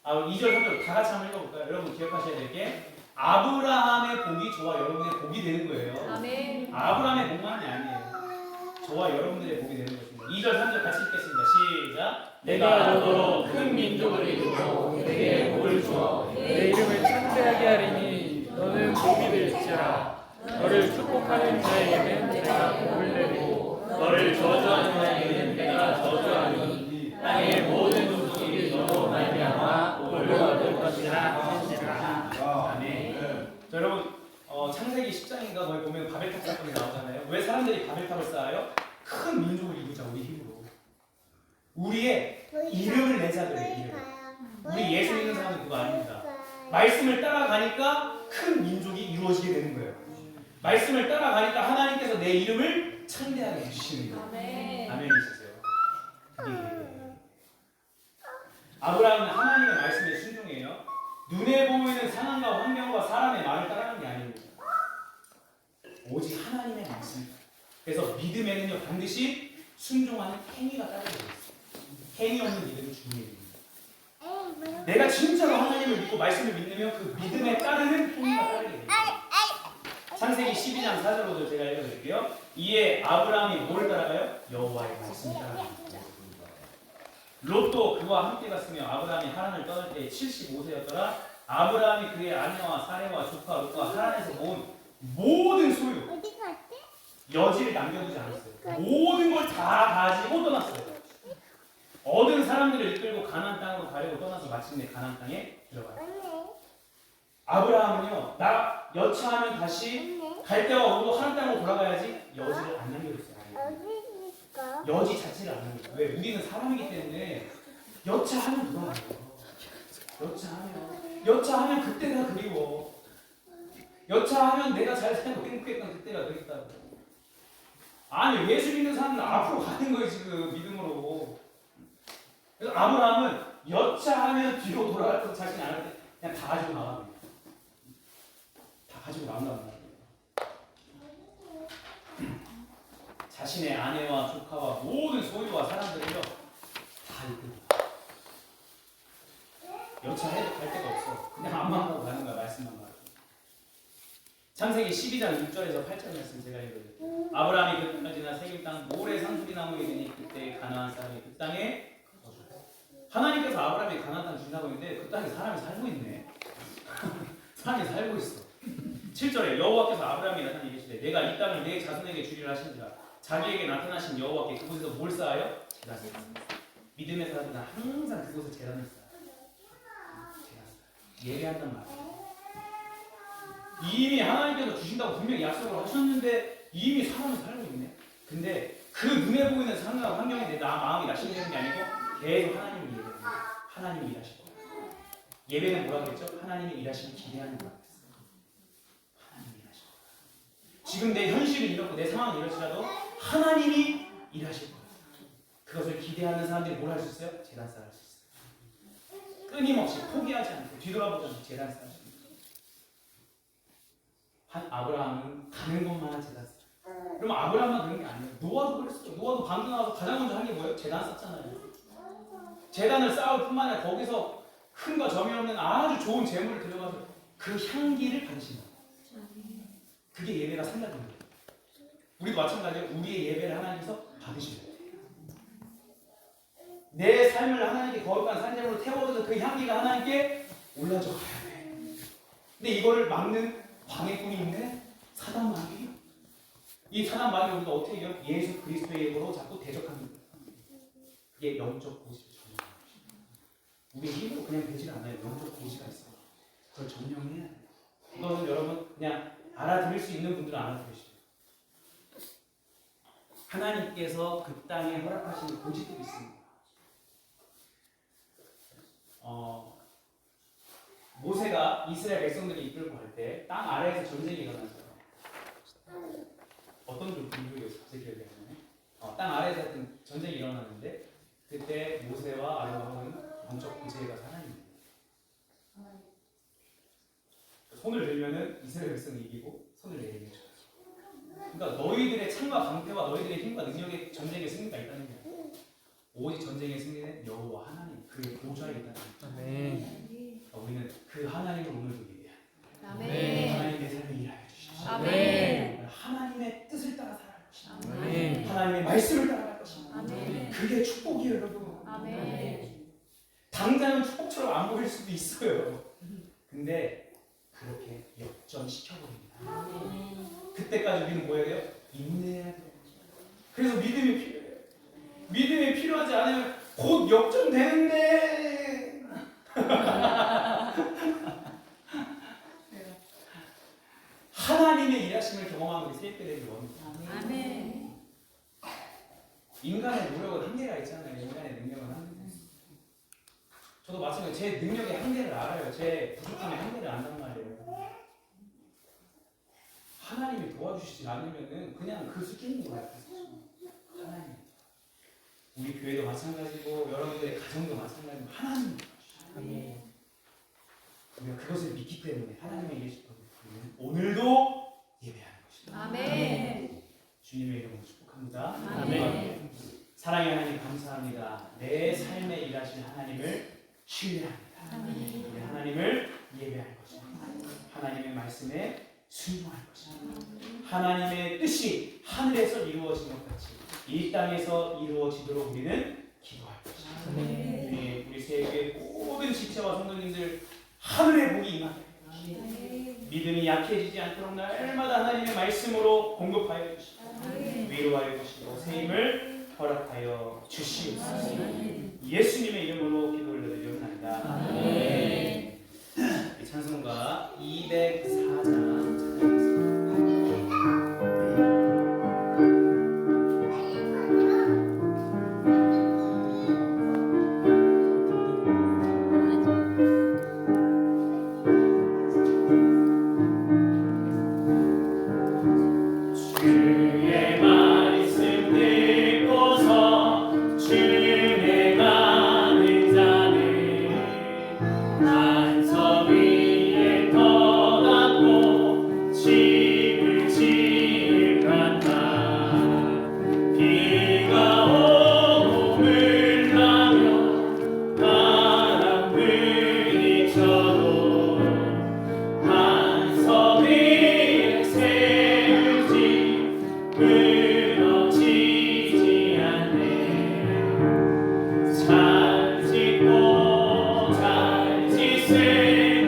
2절 3절 다 같이 한번 읽어볼까요? 여러분 기억하셔야 될 게 아브라함의 복이 저와 여러분의 복이 되는 거예요.
아멘.
아브라함의 복만이 아니에요. 저와 여러분들의 복이 되는 것입니다. 2절 3절 같이 읽겠습니다. 시작.
내가 너로 큰 민족을 이루고 내게 복을 주어 내 이름을 창대하게 하리니 너는 복이 될지라. 너를 축복하는 자에게는 내가 복을 내리고 너를 저주하는 자에게는 내가 저주하니 땅의 모든 족속이 너로 말미암아 복을 얻을 것이라 하시니라.
아멘. 자, 여러분 창세기 10장인가 거기 보면 바벨탑 사건이 나오잖아요. 왜 사람들이 바벨탑을 쌓아요? 큰 민족을 이루자 우리 힘으로. 우리의 이름을 내자 그래요. 이름. 우리 예수 믿는 사람은 그거 아닙니다. 말씀을 따라가니까 큰 민족이 이루어지게 되는 거예요. 말씀을 따라가니까 하나님께서 내 이름을 창대하게 해주시는 거예요.
아멘.
아멘이시죠? 그게 아브라함은 하나님의 말씀에 순종해요. 눈에 보이는 상황과 환경과 사람의 말을 따라가는 게 아닙니다. 오직 하나님의 말씀. 그래서 믿음에는요 반드시 순종하는 행위가 따르게 되어 있어요. 행위 없는 믿음은 죽음의 믿음입니다. 내가 진짜로 하나님을 믿고 말씀을 믿으면 그 믿음에 따르는 행위가 따르게 되어 있어요. 창세기 12장 4절 5절 제가 읽어드릴게요. 이에 아브라함이 뭘 따라가요? 여호와의 말씀을 따라갑니다. 롯도 그와 함께 갔으며 아브라함이 하란을 떠날 때 75세였더라. 아브라함이 그의 아내와 사레와 조카 롯과 하란에서 모은 모든 소유 여지를 남겨두지 않았어요. 모든 걸 다 가지고 떠났어요. 얻은 사람들을 이끌고 가나안 땅으로 가려고 떠나서 마침내 가나안 땅에 들어가요. 아브라함은요, 나 여차하면 다시 갈대와 우르 하란 땅으로 돌아가야지 여지를 안 남겨뒀어요. 여지 자체를 안 남겨뒀어요. 왜? 우리는 사람이기 때문에 여차하면 돌아가요. 여차하면 그때가 그리워. 여차하면 내가 잘 살고 행복했던 그때가 그립다고. 아니 예수 믿는 사람은 앞으로 가는 거예요 지금 믿음으로. 그래서 아브라함은 여차하면 뒤로 돌아갈 것 자신이 안 할 때 그냥 다 가지고 나갑니다. 다 가지고 나온다는 말이에요. 자신의 아내와 조카와 모든 소유와 사람들을요 다 이끌고 여차해도 갈 데가 없어. 그냥 앞만 보고 가는 거야. 말씀만 말고. 창세기 12장 6절에서 8절 말씀 제가 읽어드릴게요. 아브라함이 그 땅을 지나 세겜 땅 모래 상수리 나무에 되니 그때 가나안 사람이 그 땅에 거주하였다. 하나님께서 아브라함이 가나안 땅 주신다고 했는데 그 땅에 사람이 살고 있네. 사람이 살고 있어. 7절에 여호와께서 아브라함이 나타나 이르시되 내가 이 땅을 내 자손에게 주리라 하시니라. 자기에게 나타나신 여호와께 그곳에서 뭘 쌓아요? 제단을 쌓아요. 믿음의 사람들은 항상 그곳에 제단을 쌓아요. 예배한단 말이에요. 이미 하나님께서 주신다고 분명히 약속을 하셨는데 이미 사람이 살고 있네. 근데 그 눈에 보이는 상황과 환경에 나 마음이 낙심되는 게 아니고 계속 하나님을 예배해요. 하나님이 일하실 거예요. 예배는 뭐라고 했죠? 하나님이 일하시는 기대하는 거라고 했어요. 하나님이 일하실 거예요. 지금 내 현실이 이렇고 내 상황이 이렇지라도 하나님이 일하실 거예요. 그것을 기대하는 사람들이 뭘 할 수 있어요? 제단 쌓을 수 있어요. 끊임없이 포기하지 않고 뒤돌아보지 않고 제단 쌓을 수 있어요. 아브라함은 가는 것만 제단 쌓아요. 그럼 아브라함만 그런 게 아니에요. 노아도 그랬어요. 노아도 방주 나와서 가장 먼저 한 게 뭐예요? 제단 쌓잖아요. 제단을 쌓을 뿐만 아니라 거기서 흠과 점이 없는 아주 좋은 제물을 들여가서 그 향기를 받으신다. 그게 예배가 산다는 거예요. 우리도 마찬가지예요. 우리의 예배를 하나님께서 받으셔야 돼요. 내 삶을 하나님께 거룩한 산재물로 태워서 그 향기가 하나님께 올라져 가야 돼. 근데 이거를 막는 방해꾼이 있네? 사단 마귀. 이 사단 마귀를 우리가 어떻게 해요? 예수 그리스도의 이름으로 자꾸 대적합니다. 그게 영적 고집을 점령하는 것입니다. 우리 힘으로 그냥 되질 않아요. 영적 고지가 있어요. 그걸 점령해야 돼요. 이거는 여러분 그냥 알아들을 수 있는 분들은 알아들으시죠. 하나님께서 그 땅에 허락하시는 고집들이 있습니다. 모세가 이스라엘 백성들이 이끌고 갈 때 땅 아래에서 전쟁이 일어났어요. 어떤 좀 비교였어요? 갑자기 기억이 안 나네. 땅 아래에서 하여튼 전쟁이 일어났는데 그때 모세와 아론은 영적 구제가 하나님입니다. 손을 들면은 이스라엘 백성이 이기고 손을 내리는 거죠. 그러니까 너희들의 창과 강태와 너희들의 힘과 능력의 전쟁의 승리가 있다는 거예요. 오직 전쟁의 승리는 여호와 하나님 그의 보좌에 있다는 거예요.
아멘.
우리는 그 하나님을 오늘도 예배해야 돼요.
아멘.
하나님의 삶을 일하여 주십시오.
아멘.
하나님의 뜻을 따라 살아갈 것입니다.
아멘.
하나님의 말씀을 따라갈 것입니다.
아멘.
그게 축복이에요, 여러분.
아멘.
당장은 축복처럼 안 보일 수도 있어요. 근데 그렇게 역전시켜버립니다. 그때까지 우리는 뭐 해야 돼요? 인내해야 돼요. 그래서 믿음이 필요해요. 믿음이 필요하지 않으면 곧 역전되는데 하나님의 일하심을 경험하는 우리 세입되기 원합니다.
아멘.
인간의 노력은 한계가 있잖아요. 인간의 능력은 한계가 있어요. 저도 마찬가지로 제 능력의 한계를 알아요. 제 부족함의 한계를 안단 말이에요. 하나님이 도와주시지 않으면은 그냥 그 수준인 거예요. 하나님. 우리 교회도 마찬가지고 여러분들의 가정도 마찬가지고 하나님.
아멘.
우리가 그것을 믿기 때문에 하나님의 일이실 거예요. 오늘도 예배하는 것입니다.
아멘.
주님의 이름으로 축복합니다.
아멘.
사랑의 하나님 감사합니다. 내 삶에 일하신 하나님을 신뢰합니다. 우리 하나님을 예배할 것입니다. 하나님의 말씀에 순종할 것입니다. 하나님의 뜻이 하늘에서 이루어진 것 같이 이 땅에서 이루어지도록 우리는 기도할 것입니다. 우리 세계의 모든 지체와 성도님들 하늘의 복이 임하게 믿음이 약해지지 않도록 날마다 하나님의 말씀으로 공급하여 주시고 위로하여 주시고 새 힘을 허락하여 주시옵소서. 예수님의 이름으로 기도를 드리옵나이다. 아멘. 찬송가 204장 찬양하겠습니다. 잘 짓고 잘 지세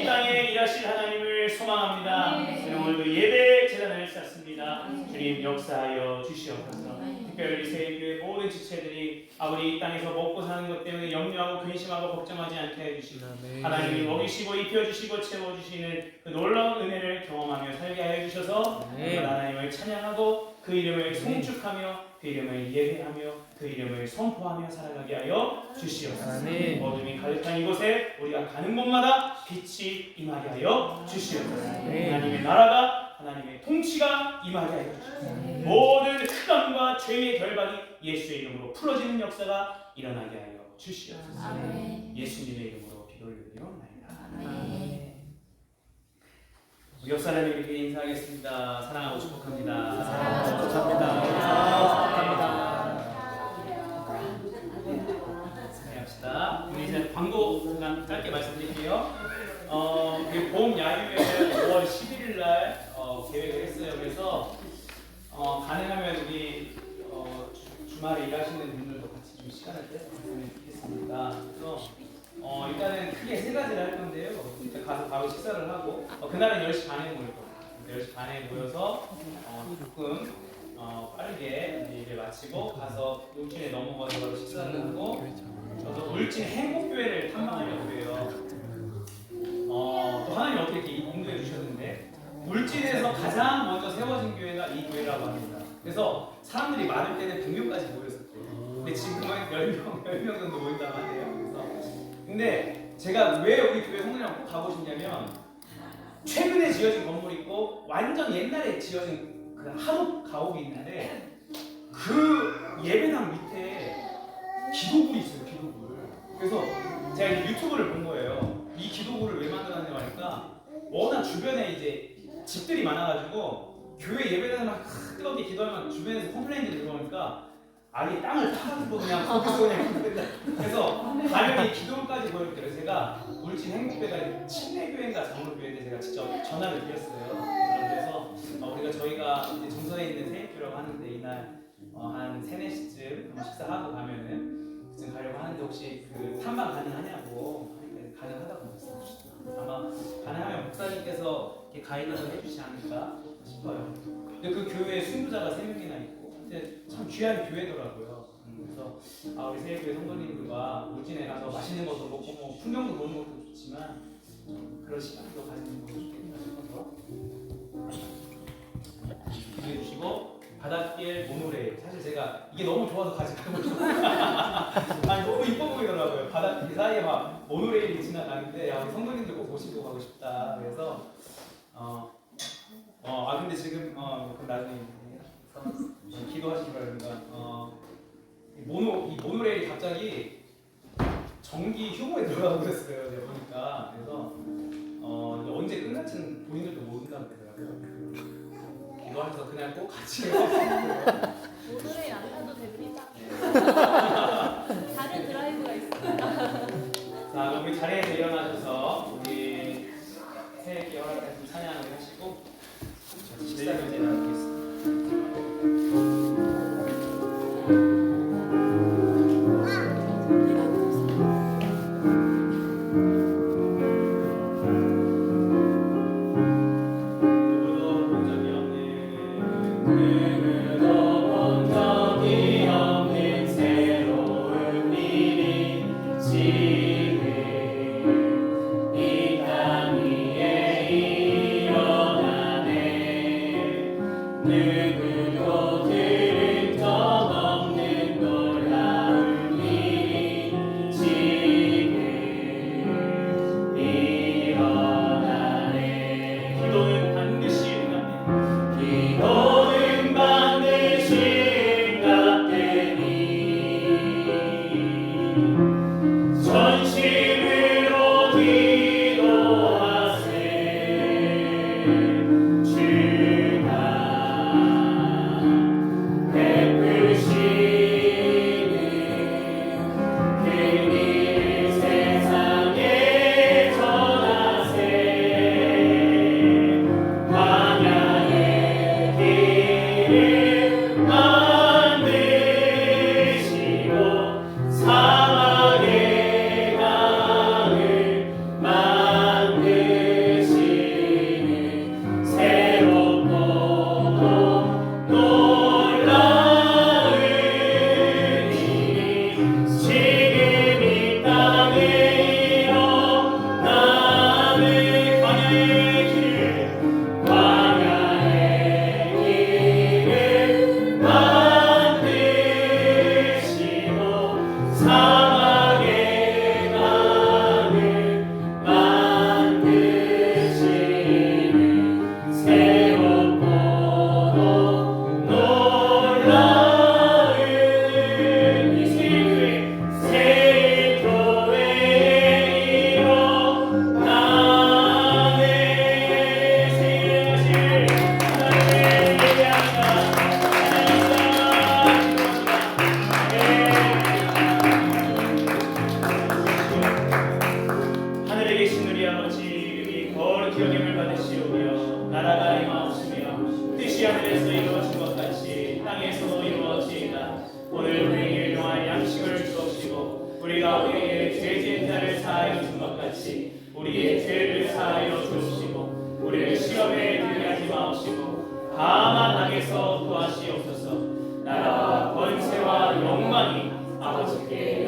땅에 일하실 하나님을 소망합니다. 오늘도 예배 재단을 쌓습니다. 주님 역사하여 주시옵소서. 특별히 새교회 모든 지체들이 아버지 이 땅에서 먹고 사는 것 때문에 염려하고 근심하고 걱정하지 않게 해주시고 하나님이 먹이시고 입혀주시고 채워주시는 그 놀라운 은혜를 경험하며 살게 하여 주셔서 하나님을 찬양하고 그 이름을 송축하며 그 이름을 예배하며 그 이름을 선포하며 살아가게 하여 주시옵소서. 어둠이 가득한 이곳에 우리가 가는 곳마다 빛이 임하게 하여 주시옵소서. 하나님의 나라가 하나님의 통치가 임하게 하여 주시옵소서. 모든 흑암과 죄의 결박이 예수의 이름으로 풀어지는 역사가 일어나게 하여 주시옵소서. 예수님의 이름으로 기도드리옵나이다. 우리 옆 사람에게 인사하겠습니다. 사랑하고 축복합니다. 사랑하고 축복합니다. 합시다. 우리 이제 광고 잠깐 짧게 말씀드릴게요. 봄 야유회 5월 11일 날 계획을 했어요. 그래서 가능하면 우리 주말에 일하시는 분들도 같이 좀 시간을 떼었으면 좋겠습니다. 그래서 일단은 크게 세 가지를 할 건데요. 일단 가서 바로 식사를 하고 그날은 10시 반에 모일 거예요. 10시 반에 모여서 조금 빠르게 일을 마치고 가서 울진에 넘어가서 바로 식사를 하고 저도 울진 행복교회를 탐방하려고 해요. 또 하나님 어떻게 이렇게 인도해 주셨는데 울진에서 가장 먼저 세워진 교회가 이 교회라고 합니다. 그래서 사람들이 많을 때는 100명까지 모였었대요. 근데 지금은 10명 정도 모인다고 하네요. 근데 제가 왜 우리 교회 성도님랑 꼭 가고 싶냐면 최근에 지어진 건물이 있고 완전 옛날에 지어진 그 한옥 가옥이 있는데 그 예배당 밑에 기도굴이 있어요. 기도굴. 그래서 제가 유튜브를 본 거예요. 이 기도굴을 왜 만들었냐고 하니까 워낙 주변에 이제 집들이 많아가지고 교회 예배당에만 뜨겁게 기도하면 주변에서 컴플레인들이 들어오니까 아예 땅을 파가지고 그냥 거기서 그냥 그래서 가면 이 기도까지 보여줄게요. 제가 울진 행복교회가 침례교회인가 장로교회인데 제가 직접 전화를 드렸어요. 그래서 저희가 이제 정선에 있는 세입교라고 하는데 이날 한 3, 4시쯤 식사하고 가면은 그쯤 가려고 하는데 혹시 그 탐방 가능하냐고 하니까 가능하다고 말씀해 주셨어요. 아마 가능하면 목사님께서 이렇게 가이드를 해주시지 않을까 싶어요. 근데 그 교회에 순교자가 3명이나 있고 참 귀한 교회더라고요. 그래서 우리 세계교회 성도님들과 울진에 가서 맛있는 것도 먹고 뭐 풍경도 보는 것도 좋지만 그런 시간도 가지는 것도 좋겠다 싶어서 기도해 주시고 바닷길 모노레일 사실 제가 이게 너무 좋아서 같이 가고 싶어요. 아니 너무 이뻐 보이더라고요. 바닷길 사이에 막 모노레일이 지나가는데 우리 성도님들 꼭 모시고 가고 싶다. 그래서 근데 지금 그럼 나중에 기도하시기 바랍니다. 이 모노레일이 갑자기 전기 휴무에 들어가고 그랬어요. 제가 보니까. 그래서 언제 끝날지는 본인들도 모른다고 그러더라고요. 기도하셔서 그날 꼭 같이 해주세요.
모노레일 안 타도 됩니다. 다른 드라이브가 있습니다.
자, 그럼 우리 자리에서 일어나셔서 우리 새해 깨어날 좀 찬양을 하시고 식사 교제를 하겠습니다.
사막의 강을 만들
영원 기억임을 받으시오며 나라가 임하옵시며 뜻이 하늘에서 이루어진 것 같이 땅에서도 이루어지이다. 오늘 우리에게 일용할 양식을 주옵시고 우리가 우리에게 죄 지은 자를 사하여 준 것 같이 우리의 죄를 사하여 주옵시고 우리를 시험에 들게 하지 마옵시고 다만 악에서 구하시옵소서. 나라와 권세와 영광이 아버지께